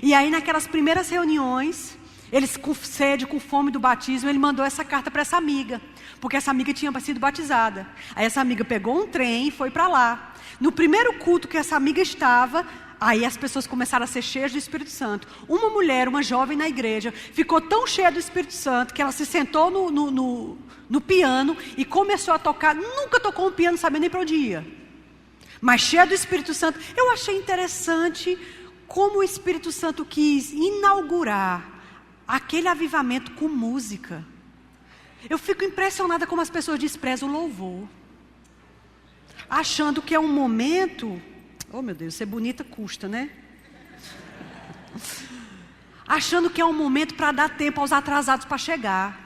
E aí naquelas primeiras reuniões, eles com sede, com fome do batismo, ele mandou essa carta para essa amiga, porque essa amiga tinha sido batizada. Aí essa amiga pegou um trem e foi para lá. No primeiro culto que essa amiga estava, aí as pessoas começaram a ser cheias do Espírito Santo. Uma mulher, uma jovem na igreja, ficou tão cheia do Espírito Santo que ela se sentou no piano e começou a tocar. Nunca tocou um piano, não sabia nem para onde ia. Mas cheia do Espírito Santo. Eu achei interessante como o Espírito Santo quis inaugurar aquele avivamento com música. Eu fico impressionada como as pessoas desprezam o louvor, achando que é um momento... Oh meu Deus, ser bonita custa, né? Achando que é um momento para dar tempo aos atrasados para chegar.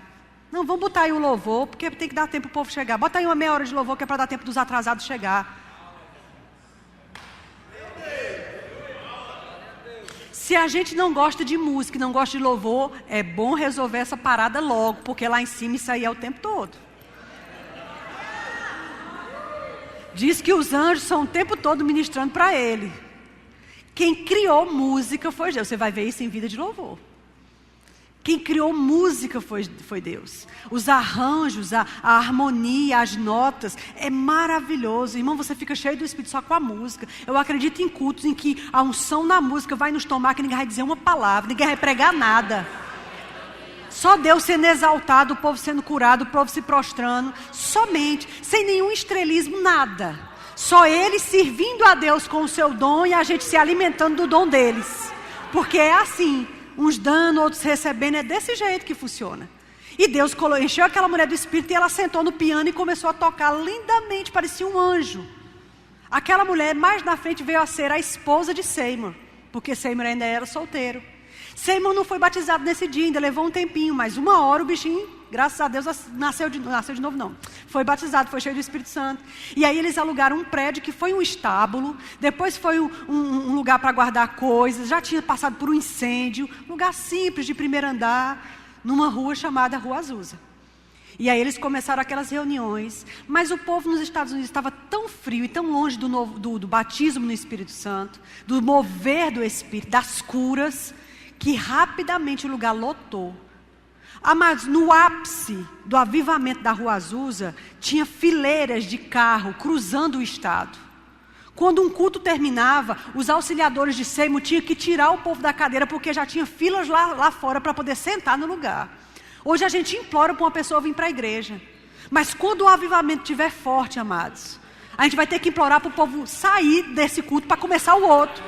Não, vamos botar aí um louvor, porque tem que dar tempo para o povo chegar. Bota aí uma meia hora de louvor que é para dar tempo dos atrasados chegar. Se a gente não gosta de música, não gosta de louvor, é bom resolver essa parada logo, porque lá em cima isso aí é o tempo todo. Diz que os anjos são o tempo todo ministrando para ele. Quem criou música foi Deus. Você vai ver isso em Vida de Louvor. Quem criou música foi Deus. Os arranjos, a harmonia, as notas, é maravilhoso. Irmão, você fica cheio do Espírito só com a música. Eu acredito em cultos em que a unção na música vai nos tomar, que ninguém vai dizer uma palavra, ninguém vai pregar nada. Só Deus sendo exaltado, o povo sendo curado, o povo se prostrando, somente, sem nenhum estrelismo, nada. Só Ele servindo a Deus com o seu dom e a gente se alimentando do dom deles. Porque é assim, uns dando, outros recebendo, é desse jeito que funciona. E Deus encheu aquela mulher do Espírito e ela sentou no piano e começou a tocar lindamente, parecia um anjo. Aquela mulher mais na frente veio a ser a esposa de Seymour, porque Seymour ainda era solteiro. Seymour não foi batizado nesse dia, ainda levou um tempinho, mas uma hora o bichinho, graças a Deus, nasceu de novo não. Foi batizado, foi cheio do Espírito Santo. E aí eles alugaram um prédio que foi um estábulo, depois foi um lugar para guardar coisas, já tinha passado por um incêndio, um lugar simples de primeiro andar, numa rua chamada Rua Azusa. E aí eles começaram aquelas reuniões, mas o povo nos Estados Unidos estava tão frio e tão longe do batismo no Espírito Santo, do mover do Espírito, das curas, que rapidamente o lugar lotou. Mas no ápice do avivamento da Rua Azusa, tinha fileiras de carro cruzando o estado. Quando um culto terminava, os auxiliadores de Seymour tinham que tirar o povo da cadeira, porque já tinha filas lá fora para poder sentar no lugar. Hoje a gente implora para uma pessoa vir para a igreja. Mas quando o avivamento estiver forte, amados, a gente vai ter que implorar para o povo sair desse culto para começar o outro.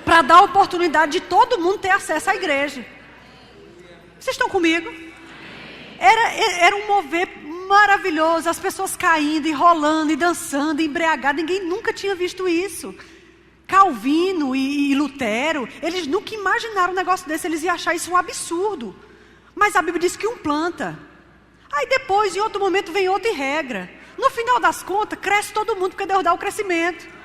Para dar a oportunidade de todo mundo ter acesso à igreja. Vocês estão comigo? Era um mover maravilhoso, as pessoas caindo e rolando e dançando, embriagadas. Ninguém nunca tinha visto isso. Calvino e Lutero, eles nunca imaginaram um negócio desse, eles iam achar isso um absurdo. Mas a Bíblia diz que um planta. Aí depois, em outro momento, vem outra regra. No final das contas, cresce todo mundo, porque Deus dá o crescimento.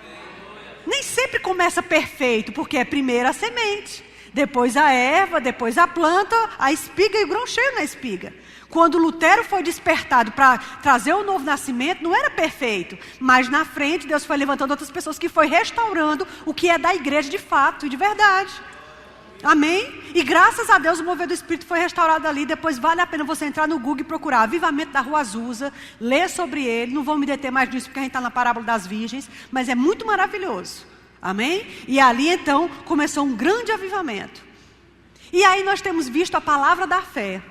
Nem sempre começa perfeito, porque é primeiro a semente, depois a erva, depois a planta, a espiga e o grão cheio na espiga. Quando Lutero foi despertado para trazer o novo nascimento, não era perfeito, mas na frente Deus foi levantando outras pessoas que foi restaurando o que é da igreja de fato e de verdade. Amém? E graças a Deus o mover do Espírito foi restaurado ali. Depois vale a pena você entrar no Google e procurar Avivamento da Rua Azusa, ler sobre ele. Não vou me deter mais nisso porque a gente está na parábola das virgens, mas é muito maravilhoso. Amém? E ali então começou um grande avivamento. E aí nós temos visto a palavra da fé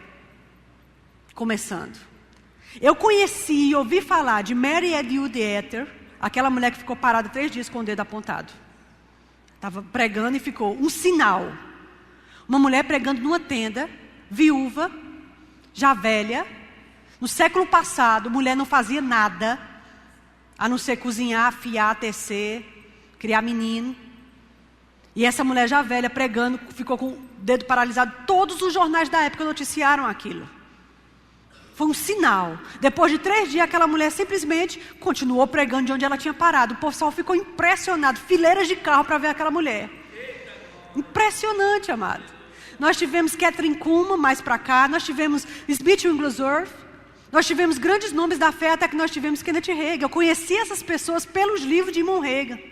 começando. Eu conheci e ouvi falar de Mary Edith Ether, aquela mulher que ficou parada 3 dias com o dedo apontado. Estava pregando e ficou um sinal. Uma mulher pregando numa tenda, viúva, já velha. No século passado, mulher não fazia nada, a não ser cozinhar, afiar, tecer, criar menino. E essa mulher já velha, pregando, ficou com o dedo paralisado. Todos os jornais da época noticiaram aquilo. Foi um sinal. Depois de 3 dias, aquela mulher simplesmente continuou pregando de onde ela tinha parado. O pessoal ficou impressionado, fileiras de carro para ver aquela mulher. Impressionante, amado. Nós tivemos Catherine Kuhlman, mais para cá. Nós tivemos Smith Wigglesworth. Nós tivemos grandes nomes da fé, até que nós tivemos Kenneth Hagin. Eu conheci essas pessoas pelos livros de Eamon Hagin.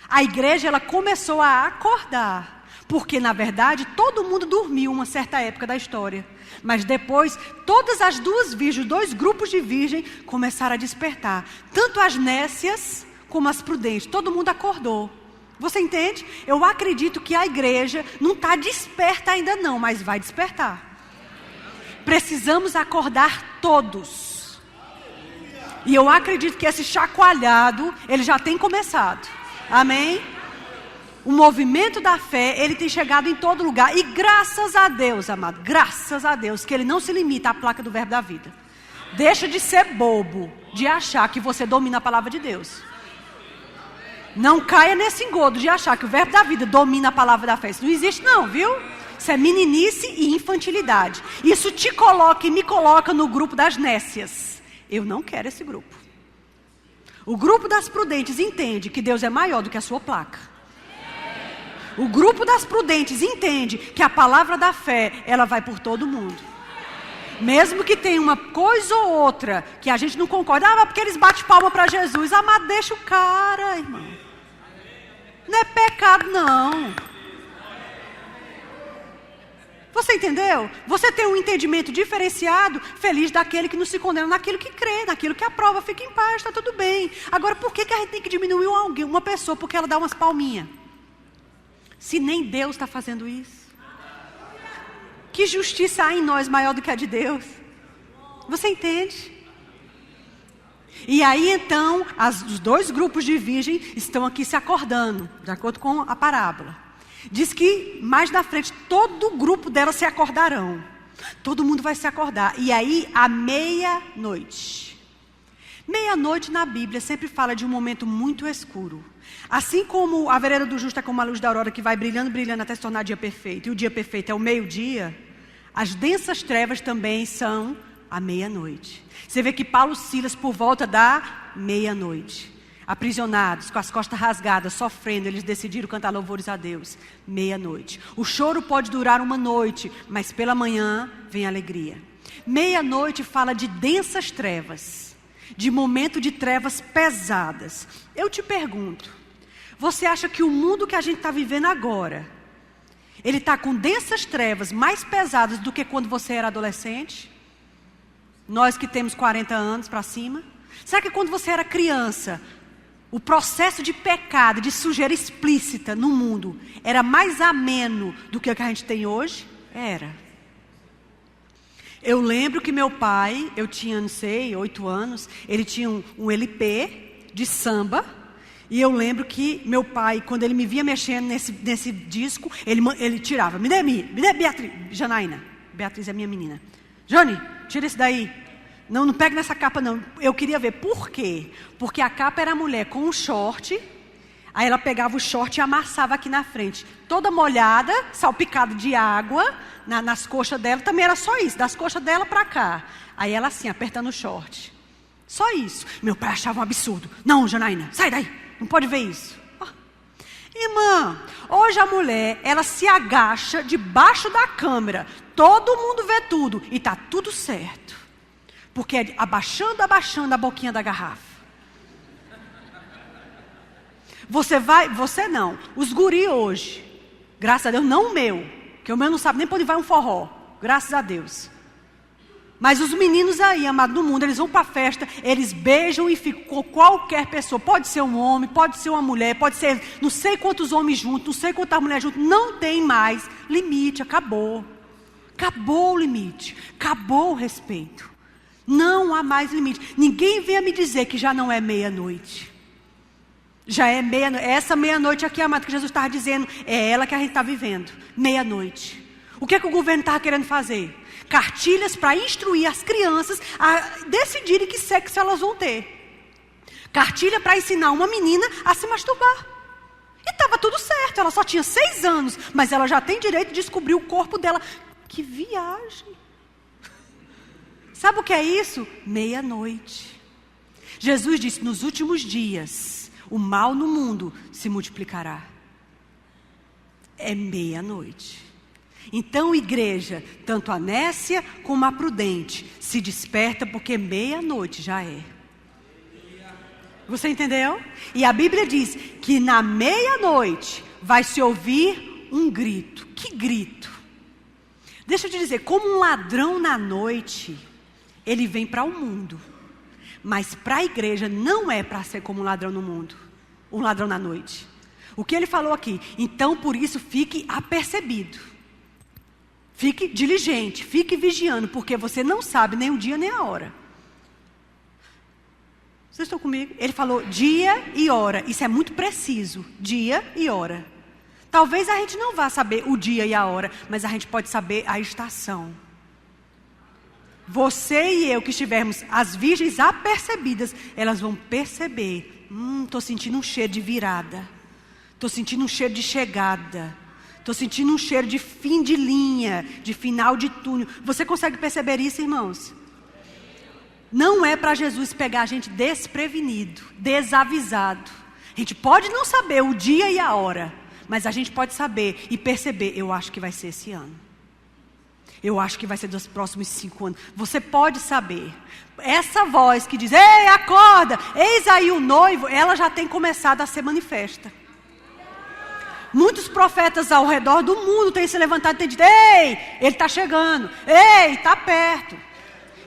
A igreja, ela começou a acordar. Porque, na verdade, todo mundo dormiu uma certa época da história. Mas depois, todas as 2 virgens, 2 grupos de virgens, começaram a despertar. Tanto as nécias, como as prudentes. Todo mundo acordou. Você entende? Eu acredito que a igreja não está desperta ainda não, mas vai despertar. Precisamos acordar todos. E eu acredito que esse chacoalhado, ele já tem começado. Amém? O movimento da fé, ele tem chegado em todo lugar. E graças a Deus, amado, graças a Deus, que ele não se limita à placa do verbo da vida. Deixa de ser bobo, de achar que você domina a palavra de Deus. Não caia nesse engodo de achar que o verbo da vida domina a palavra da fé. Isso não existe não, viu? Isso é meninice e infantilidade. Isso te coloca e me coloca no grupo das nécias. Eu não quero esse grupo. O grupo das prudentes entende que Deus é maior do que a sua placa. O grupo das prudentes entende que a palavra da fé, ela vai por todo mundo. Mesmo que tenha uma coisa ou outra que a gente não concorda. Ah, mas porque eles batem palma para Jesus. Ah, mas deixa o cara, irmão. Não é pecado, não. Você entendeu? Você tem um entendimento diferenciado, feliz daquele que não se condena naquilo que crê, naquilo que aprova, fica em paz, está tudo bem. Agora, por que a gente tem que diminuir alguém, uma pessoa, porque ela dá umas palminhas? Se nem Deus está fazendo isso. Que justiça há em nós maior do que a de Deus? Você entende? E aí então, os 2 grupos de virgens estão aqui se acordando, de acordo com a parábola. Diz que mais na frente, todo o grupo delas se acordarão. Todo mundo vai se acordar. E aí, à meia-noite. Meia-noite na Bíblia sempre fala de um momento muito escuro. Assim como a vereda do justo é como a luz da aurora que vai brilhando, brilhando até se tornar dia perfeito. E o dia perfeito é o meio-dia. As densas trevas também são a meia-noite. Você vê que Paulo e Silas, por volta da meia-noite, aprisionados, com as costas rasgadas, sofrendo, eles decidiram cantar louvores a Deus. Meia-noite. O choro pode durar uma noite, mas pela manhã vem a alegria. Meia-noite fala de densas trevas, de momento de trevas pesadas. Eu te pergunto, você acha que o mundo que a gente está vivendo agora, ele está com densas trevas mais pesadas do que quando você era adolescente? Nós que temos 40 anos para cima. Será que quando você era criança, o processo de pecado, de sujeira explícita no mundo, era mais ameno do que o que a gente tem hoje? Era. Eu lembro que meu pai, eu tinha, não sei, 8 anos, ele tinha um LP de samba. E eu lembro que meu pai, quando ele me via mexendo nesse disco, ele tirava. Me dê Beatriz, Janaína. Beatriz é minha menina. Jane, tira esse daí. Não pegue nessa capa não. Eu queria ver. Por quê? Porque a capa era a mulher com um short. Aí ela pegava o short e amassava aqui na frente. Toda molhada, salpicada de água nas coxas dela. Também era só isso, das coxas dela pra cá. Aí ela assim, apertando o short. Só isso. Meu pai achava um absurdo. Não, Janaína, sai daí. Não pode ver isso. Oh. Irmã, hoje a mulher, ela se agacha debaixo da câmera. Todo mundo vê tudo. E está tudo certo. Porque é abaixando a boquinha da garrafa. Você não. Os guri hoje, graças a Deus, não o meu. Que o meu não sabe nem para onde vai um forró. Graças a Deus. Mas os meninos aí, amado, no mundo, eles vão para a festa, eles beijam e ficam com qualquer pessoa. Pode ser um homem, pode ser uma mulher, pode ser não sei quantos homens juntos, não sei quantas mulheres juntas. Não tem mais limite, acabou. Acabou o limite, acabou o respeito. Não há mais limite. Ninguém venha me dizer que já não é meia-noite. Já é meia-noite. Essa meia-noite aqui, amado, que Jesus estava dizendo, é ela que a gente está vivendo. Meia-noite. O que é que o governo estava querendo fazer? Cartilhas para instruir as crianças a decidirem que sexo elas vão ter. Cartilha para ensinar uma menina a se masturbar. E estava tudo certo, ela só tinha 6 anos, mas ela já tem direito de descobrir o corpo dela. Que viagem! Sabe o que é isso? Meia-noite. Jesus disse, nos últimos dias, o mal no mundo se multiplicará. É meia-noite. Então, igreja, tanto a nécia como a prudente, se desperta porque meia-noite já é. Você entendeu? E a Bíblia diz que na meia-noite vai se ouvir um grito. Que grito? Deixa eu te dizer, como um ladrão na noite, ele vem para o mundo. Mas para a igreja não é para ser como um ladrão no mundo, um ladrão na noite. O que ele falou aqui? Então, por isso, fique apercebido. Fique diligente, fique vigiando, porque você não sabe nem o dia nem a hora. Vocês estão comigo? Ele falou dia e hora. Isso é muito preciso. Dia e hora. Talvez a gente não vá saber o dia e a hora, mas a gente pode saber a estação. Você e eu que estivermos as virgens apercebidas, elas vão perceber. Estou sentindo um cheiro de virada. Estou sentindo um cheiro de chegada. Estou sentindo um cheiro de fim de linha, de final de túnel. Você consegue perceber isso, irmãos? Não é para Jesus pegar a gente desprevenido, desavisado. A gente pode não saber o dia e a hora, mas a gente pode saber e perceber, eu acho que vai ser esse ano. Eu acho que vai ser dos próximos 5 anos. Você pode saber. Essa voz que diz, ei, acorda, eis aí o noivo, ela já tem começado a ser manifesta. Muitos profetas ao redor do mundo têm se levantado e têm dito, ei, ele está chegando, ei, está perto.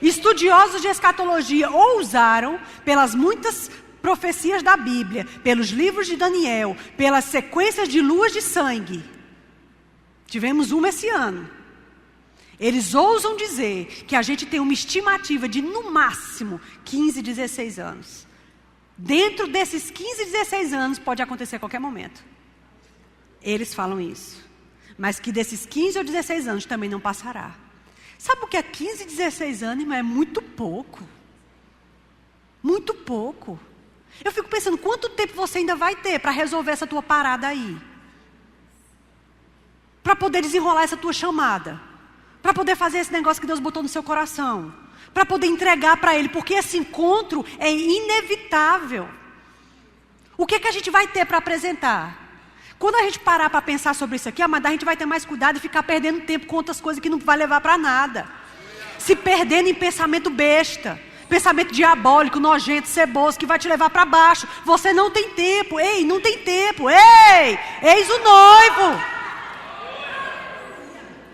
Estudiosos de escatologia ousaram, pelas muitas profecias da Bíblia, pelos livros de Daniel, pelas sequências de luas de sangue. Tivemos uma esse ano. Eles ousam dizer que a gente tem uma estimativa de, no máximo, 15, 16 anos. Dentro desses 15, 16 anos pode acontecer a qualquer momento. Eles falam isso. Mas que desses 15 ou 16 anos também não passará. Sabe o que é 15, 16 anos, irmão? É muito pouco. Muito pouco. Eu fico pensando, quanto tempo você ainda vai ter para resolver essa tua parada aí? Para poder desenrolar essa tua chamada? Para poder fazer esse negócio que Deus botou no seu coração? Para poder entregar para Ele? Porque esse encontro é inevitável. O que é que a gente vai ter para apresentar? Quando a gente parar para pensar sobre isso aqui, a gente vai ter mais cuidado e ficar perdendo tempo com outras coisas que não vai levar para nada. Se perdendo em pensamento besta, pensamento diabólico, nojento, ceboso, que vai te levar para baixo. Você não tem tempo, ei, não tem tempo, ei, eis o noivo.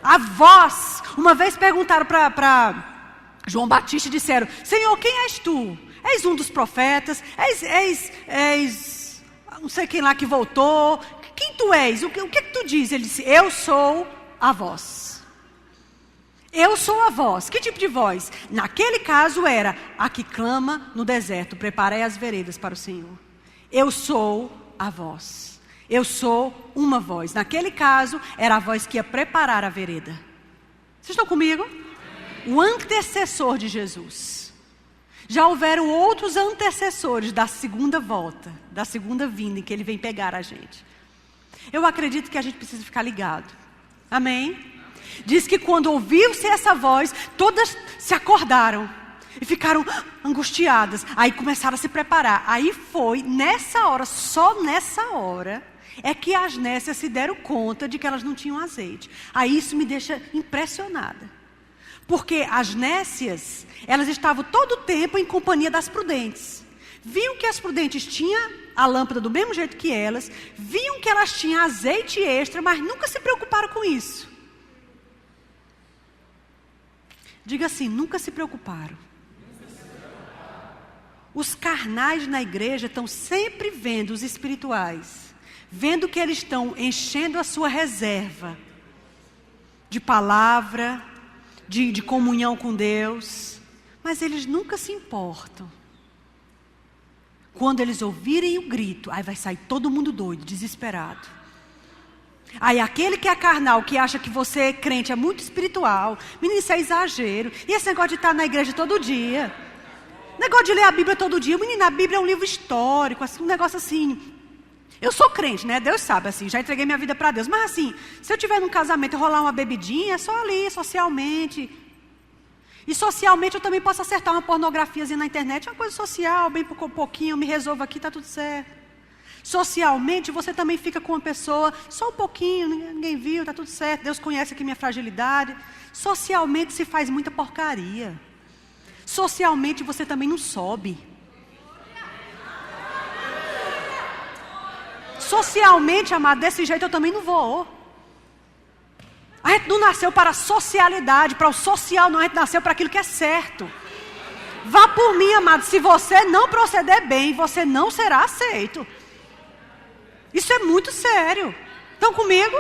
A voz, uma vez perguntaram para João Batista e disseram, Senhor, quem és tu? És um dos profetas, és não sei quem lá que voltou. Quem tu és? O que tu diz? Ele disse, eu sou a voz. Eu sou a voz. Que tipo de voz? Naquele caso era a que clama no deserto, preparei as veredas para o Senhor. Eu sou a voz. Eu sou uma voz. Naquele caso era a voz que ia preparar a vereda. Vocês estão comigo? O antecessor de Jesus. Já houveram outros antecessores da segunda volta, da segunda vinda em que Ele vem pegar a gente. Eu acredito que a gente precisa ficar ligado. Amém? Diz que quando ouviu-se essa voz, todas se acordaram e ficaram angustiadas. Aí começaram a se preparar. Aí foi nessa hora, só nessa hora, é que as nécias se deram conta de que elas não tinham azeite. Aí isso me deixa impressionada. Porque as nécias, elas estavam todo o tempo em companhia das prudentes. Viam que as prudentes tinham a lâmpada do mesmo jeito que elas. Viam que elas tinham azeite extra, mas nunca se preocuparam com isso. Diga assim, nunca se preocuparam. Os carnais na igreja estão sempre vendo os espirituais. Vendo que eles estão enchendo a sua reserva de palavra, de comunhão com Deus. Mas eles nunca se importam. Quando eles ouvirem o grito, aí vai sair todo mundo doido, desesperado. Aí aquele que é carnal, que acha que você é crente, é muito espiritual. Menino, isso é exagero. E esse negócio de estar na igreja todo dia. Negócio de ler a Bíblia todo dia. Menino, a Bíblia é um livro histórico, assim, um negócio assim. Eu sou crente, né? Deus sabe, assim, já entreguei minha vida para Deus. Mas assim, se eu tiver num casamento e rolar uma bebidinha, é só ali, socialmente. E socialmente eu também posso acertar uma pornografiazinha na internet, uma coisa social, bem pouquinho, eu me resolvo aqui, tá tudo certo. Socialmente, você também fica com uma pessoa, só um pouquinho, ninguém viu, está tudo certo, Deus conhece aqui minha fragilidade. Socialmente se faz muita porcaria. Socialmente você também não sobe. Socialmente, amado, desse jeito eu também não vou. A gente não nasceu para a socialidade, para o social, não, a gente nasceu para aquilo que é certo. Vá por mim, amado, se você não proceder bem, você não será aceito. Isso é muito sério. Estão comigo?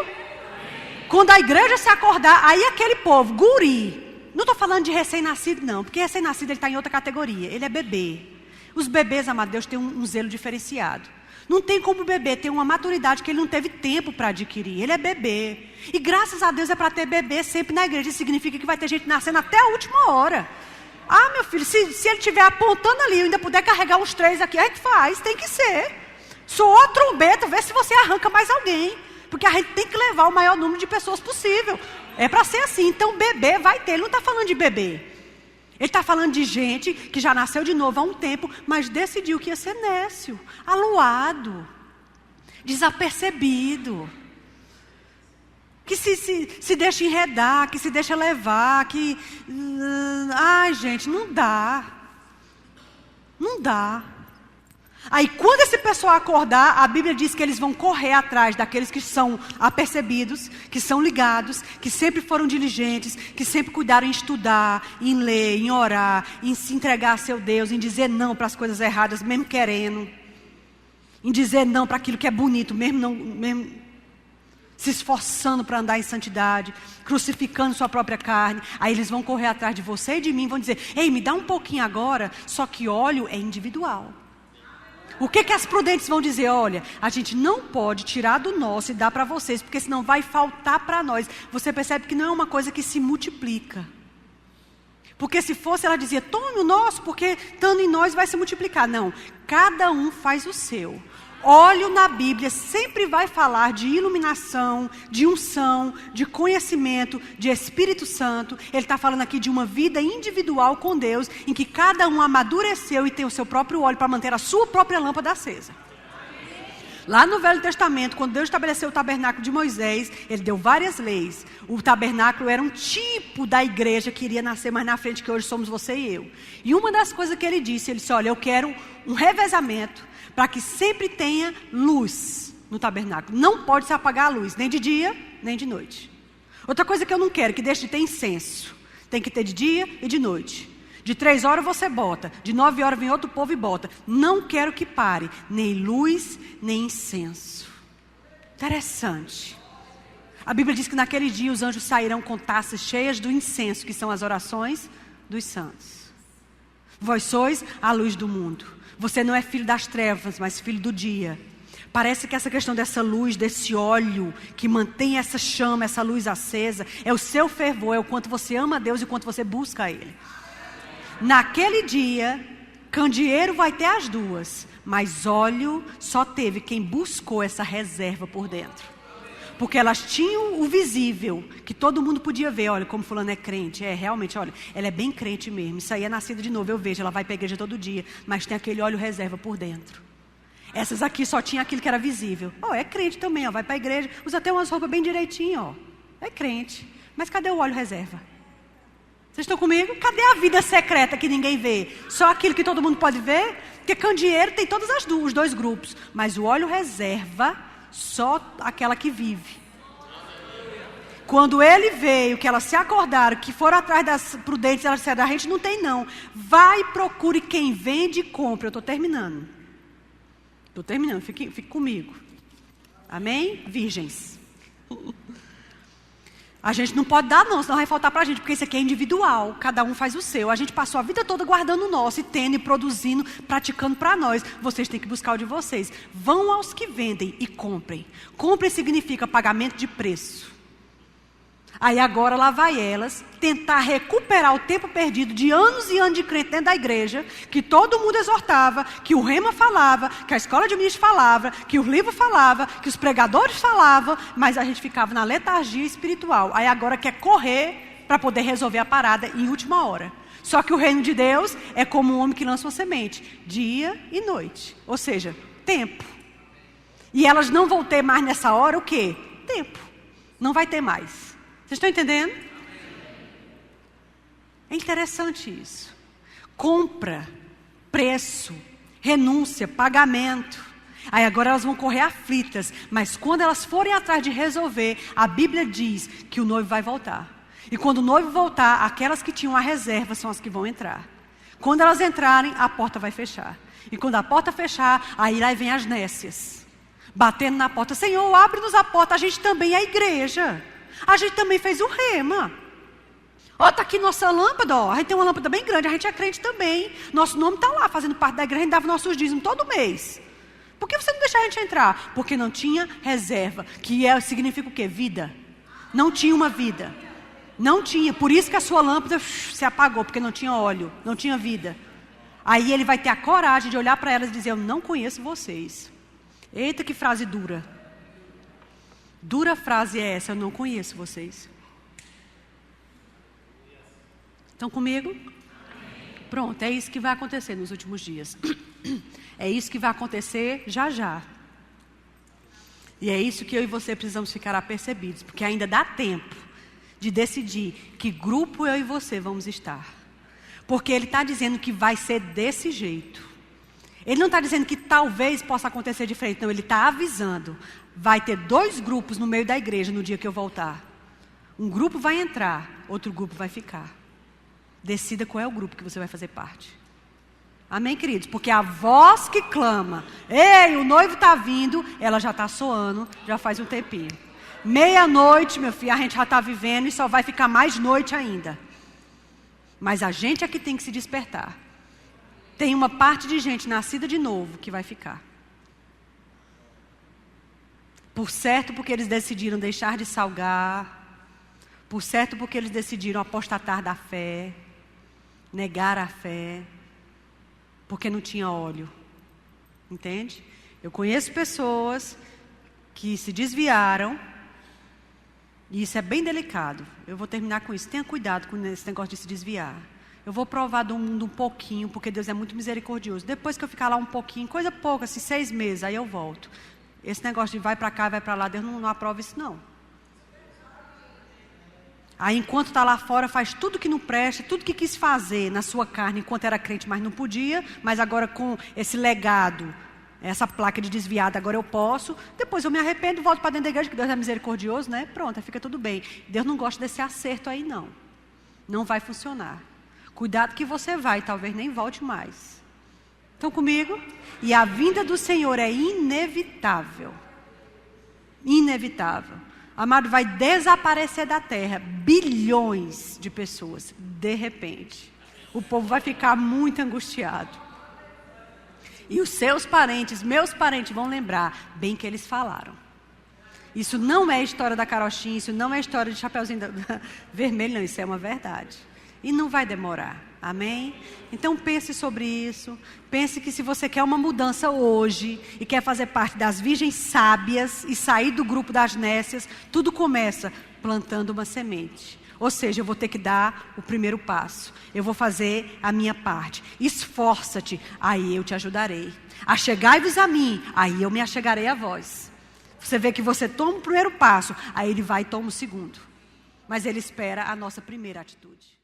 Quando a igreja se acordar, aí aquele povo, guri. Não estou falando de recém-nascido não, porque recém-nascido ele está em outra categoria. Ele é bebê. Os bebês, amado Deus, têm um zelo diferenciado. Não tem como o bebê ter uma maturidade que ele não teve tempo para adquirir. Ele é bebê. E graças a Deus é para ter bebê sempre na igreja. Isso significa que vai ter gente nascendo até a última hora. Ah, meu filho, se ele estiver apontando ali, eu ainda puder carregar uns 3 aqui, é que faz, tem que ser. Soou a trombeta, vê se você arranca mais alguém. Porque a gente tem que levar o maior número de pessoas possível. É para ser assim. Então bebê vai ter. Ele não está falando de bebê. Ele está falando de gente que já nasceu de novo há um tempo, mas decidiu que ia ser nécio, aluado, desapercebido. Que se deixa enredar, que se deixa levar, que... Ai, gente, não dá. Não dá. Aí quando esse pessoal acordar, a Bíblia diz que eles vão correr atrás daqueles que são apercebidos, que são ligados, que sempre foram diligentes, que sempre cuidaram em estudar, em ler, em orar, em se entregar a seu Deus, em dizer não para as coisas erradas, mesmo querendo, em dizer não para aquilo que é bonito, mesmo se esforçando para andar em santidade, crucificando sua própria carne. Aí eles vão correr atrás de você e de mim, vão dizer, ei, me dá um pouquinho agora, só que óleo é individual. O que as prudentes vão dizer? Olha, a gente não pode tirar do nosso e dar para vocês, porque senão vai faltar para nós. Você percebe que não é uma coisa que se multiplica. Porque se fosse, ela dizia, tome o nosso, porque estando em nós vai se multiplicar. Não, cada um faz o seu. Óleo na Bíblia sempre vai falar de iluminação, de unção, de conhecimento, de Espírito Santo. Ele está falando aqui de uma vida individual com Deus, em que cada um amadureceu e tem o seu próprio óleo para manter a sua própria lâmpada acesa. Lá no Velho Testamento, quando Deus estabeleceu o tabernáculo de Moisés, Ele deu várias leis. O tabernáculo era um tipo da igreja que iria nascer mais na frente, que hoje somos você e eu. E uma das coisas que Ele disse, Ele disse, olha, eu quero um revezamento, para que sempre tenha luz no tabernáculo. Não pode se apagar a luz, nem de dia, nem de noite. Outra coisa que eu não quero, que deixe de ter incenso. Tem que ter de dia e de noite. De 3 horas você bota, de 9 horas vem outro povo e bota. Não quero que pare, nem luz, nem incenso. Interessante. A Bíblia diz que naquele dia os anjos sairão com taças cheias do incenso, que são as orações dos santos. Vós sois a luz do mundo. Você não é filho das trevas, mas filho do dia. Parece que essa questão dessa luz, desse óleo, que mantém essa chama, essa luz acesa, é o seu fervor, é o quanto você ama a Deus e o quanto você busca Ele. Naquele dia, candeeiro vai ter as duas, mas óleo só teve quem buscou essa reserva por dentro. Porque elas tinham o visível, que todo mundo podia ver. Olha, como fulano é crente. É, realmente, olha, ela é bem crente mesmo. Isso aí é nascida de novo, eu vejo. Ela vai para a igreja todo dia. Mas tem aquele óleo reserva por dentro. Essas aqui só tinha aquilo que era visível. É crente também, vai para a igreja. Usa até umas roupas bem direitinho, É crente. Mas cadê o óleo reserva? Vocês estão comigo? Cadê a vida secreta que ninguém vê? Só aquilo que todo mundo pode ver? Porque candeeiro tem todas os 2 grupos. Mas o óleo reserva... só aquela que vive. Quando ele veio, que elas se acordaram, que foram atrás das prudentes, elas disseram, a gente não tem não. Vai e procure quem vende e compra. Eu estou terminando. Fique comigo. Amém? Virgens. A gente não pode dar não, senão vai faltar para a gente, porque isso aqui é individual, cada um faz o seu. A gente passou a vida toda guardando o nosso, e tendo, e produzindo, praticando para nós. Vocês têm que buscar o de vocês. Vão aos que vendem e comprem. Comprem significa pagamento de preço. Aí agora lá vai elas tentar recuperar o tempo perdido de anos e anos de crente dentro da igreja, que todo mundo exortava, que o Rema falava, que a escola de ministros falava, que o livro falava, que os pregadores falavam, mas a gente ficava na letargia espiritual. Aí agora quer correr para poder resolver a parada em última hora. Só que o reino de Deus é como um homem que lança uma semente, dia e noite, ou seja, tempo. E elas não vão ter mais nessa hora o quê? Tempo. Não vai ter mais. Vocês estão entendendo? É interessante isso. Compra, preço, renúncia, pagamento. Aí agora elas vão correr aflitas. Mas quando elas forem atrás de resolver, a Bíblia diz que o noivo vai voltar. E quando o noivo voltar, aquelas que tinham a reserva são as que vão entrar. Quando elas entrarem, a porta vai fechar. E quando a porta fechar, aí lá vem as nécias. Batendo na porta. Senhor, abre-nos a porta. A gente também é a igreja. A gente também fez o Rema. Ó, tá aqui nossa lâmpada, ó. A gente tem uma lâmpada bem grande, a gente é crente também. Nosso nome está lá, fazendo parte da igreja, a gente dava nossos dízimos todo mês. Por que você não deixa a gente entrar? Porque não tinha reserva, significa o quê? Vida. Não tinha uma vida. Não tinha, por isso que a sua lâmpada se apagou, porque não tinha óleo, não tinha vida. Aí ele vai ter a coragem de olhar para elas e dizer, eu não conheço vocês. Eita, que frase dura. Dura frase é essa, eu não conheço vocês. Estão comigo? Pronto, é isso que vai acontecer nos últimos dias. É isso que vai acontecer já já. E é isso que eu e você precisamos ficar apercebidos, porque ainda dá tempo de decidir que grupo eu e você vamos estar. Porque ele está dizendo que vai ser desse jeito. Ele não está dizendo que talvez possa acontecer diferente, não, ele está avisando. Vai ter 2 grupos no meio da igreja no dia que eu voltar. Um grupo vai entrar, outro grupo vai ficar. Decida qual é o grupo que você vai fazer parte. Amém, queridos? Porque a voz que clama, ei, o noivo está vindo, ela já está soando, já faz um tempinho. Meia-noite, meu filho, a gente já está vivendo e só vai ficar mais noite ainda. Mas a gente é que tem que se despertar. Tem uma parte de gente nascida de novo que vai ficar. Por certo, porque eles decidiram deixar de salgar. Por certo, porque eles decidiram apostatar da fé. Negar a fé. Porque não tinha óleo. Entende? Eu conheço pessoas que se desviaram. E isso é bem delicado. Eu vou terminar com isso. Tenha cuidado com esse negócio de se desviar. Eu vou provar do mundo um pouquinho, porque Deus é muito misericordioso. Depois que eu ficar lá um pouquinho, coisa pouca, assim, 6 meses, aí eu volto. Esse negócio de vai para cá, vai para lá, Deus não aprova isso não. Aí enquanto está lá fora, faz tudo que não presta, tudo que quis fazer na sua carne, enquanto era crente, mas não podia. Mas agora com esse legado, essa placa de desviado, agora eu posso. Depois eu me arrependo, volto para dentro da igreja, que Deus é misericordioso, né? Pronto, aí fica tudo bem. Deus não gosta desse acerto aí não. Não vai funcionar. Cuidado que você vai, talvez nem volte mais. Estão comigo? E a vinda do Senhor é inevitável. Inevitável. Amado, vai desaparecer da terra bilhões de pessoas, de repente. O povo vai ficar muito angustiado. E os seus parentes, meus parentes, vão lembrar bem que eles falaram. Isso não é história da carochinha, isso não é história de Chapeuzinho Vermelho, não, isso é uma verdade. E não vai demorar, amém? Então pense sobre isso, pense que se você quer uma mudança hoje e quer fazer parte das virgens sábias e sair do grupo das nécias, tudo começa plantando uma semente. Ou seja, eu vou ter que dar o primeiro passo, eu vou fazer a minha parte. Esforça-te, aí eu te ajudarei. Achegai-vos a mim, aí eu me achegarei a vós. Você vê que você toma o primeiro passo, aí ele vai e toma o segundo. Mas ele espera a nossa primeira atitude.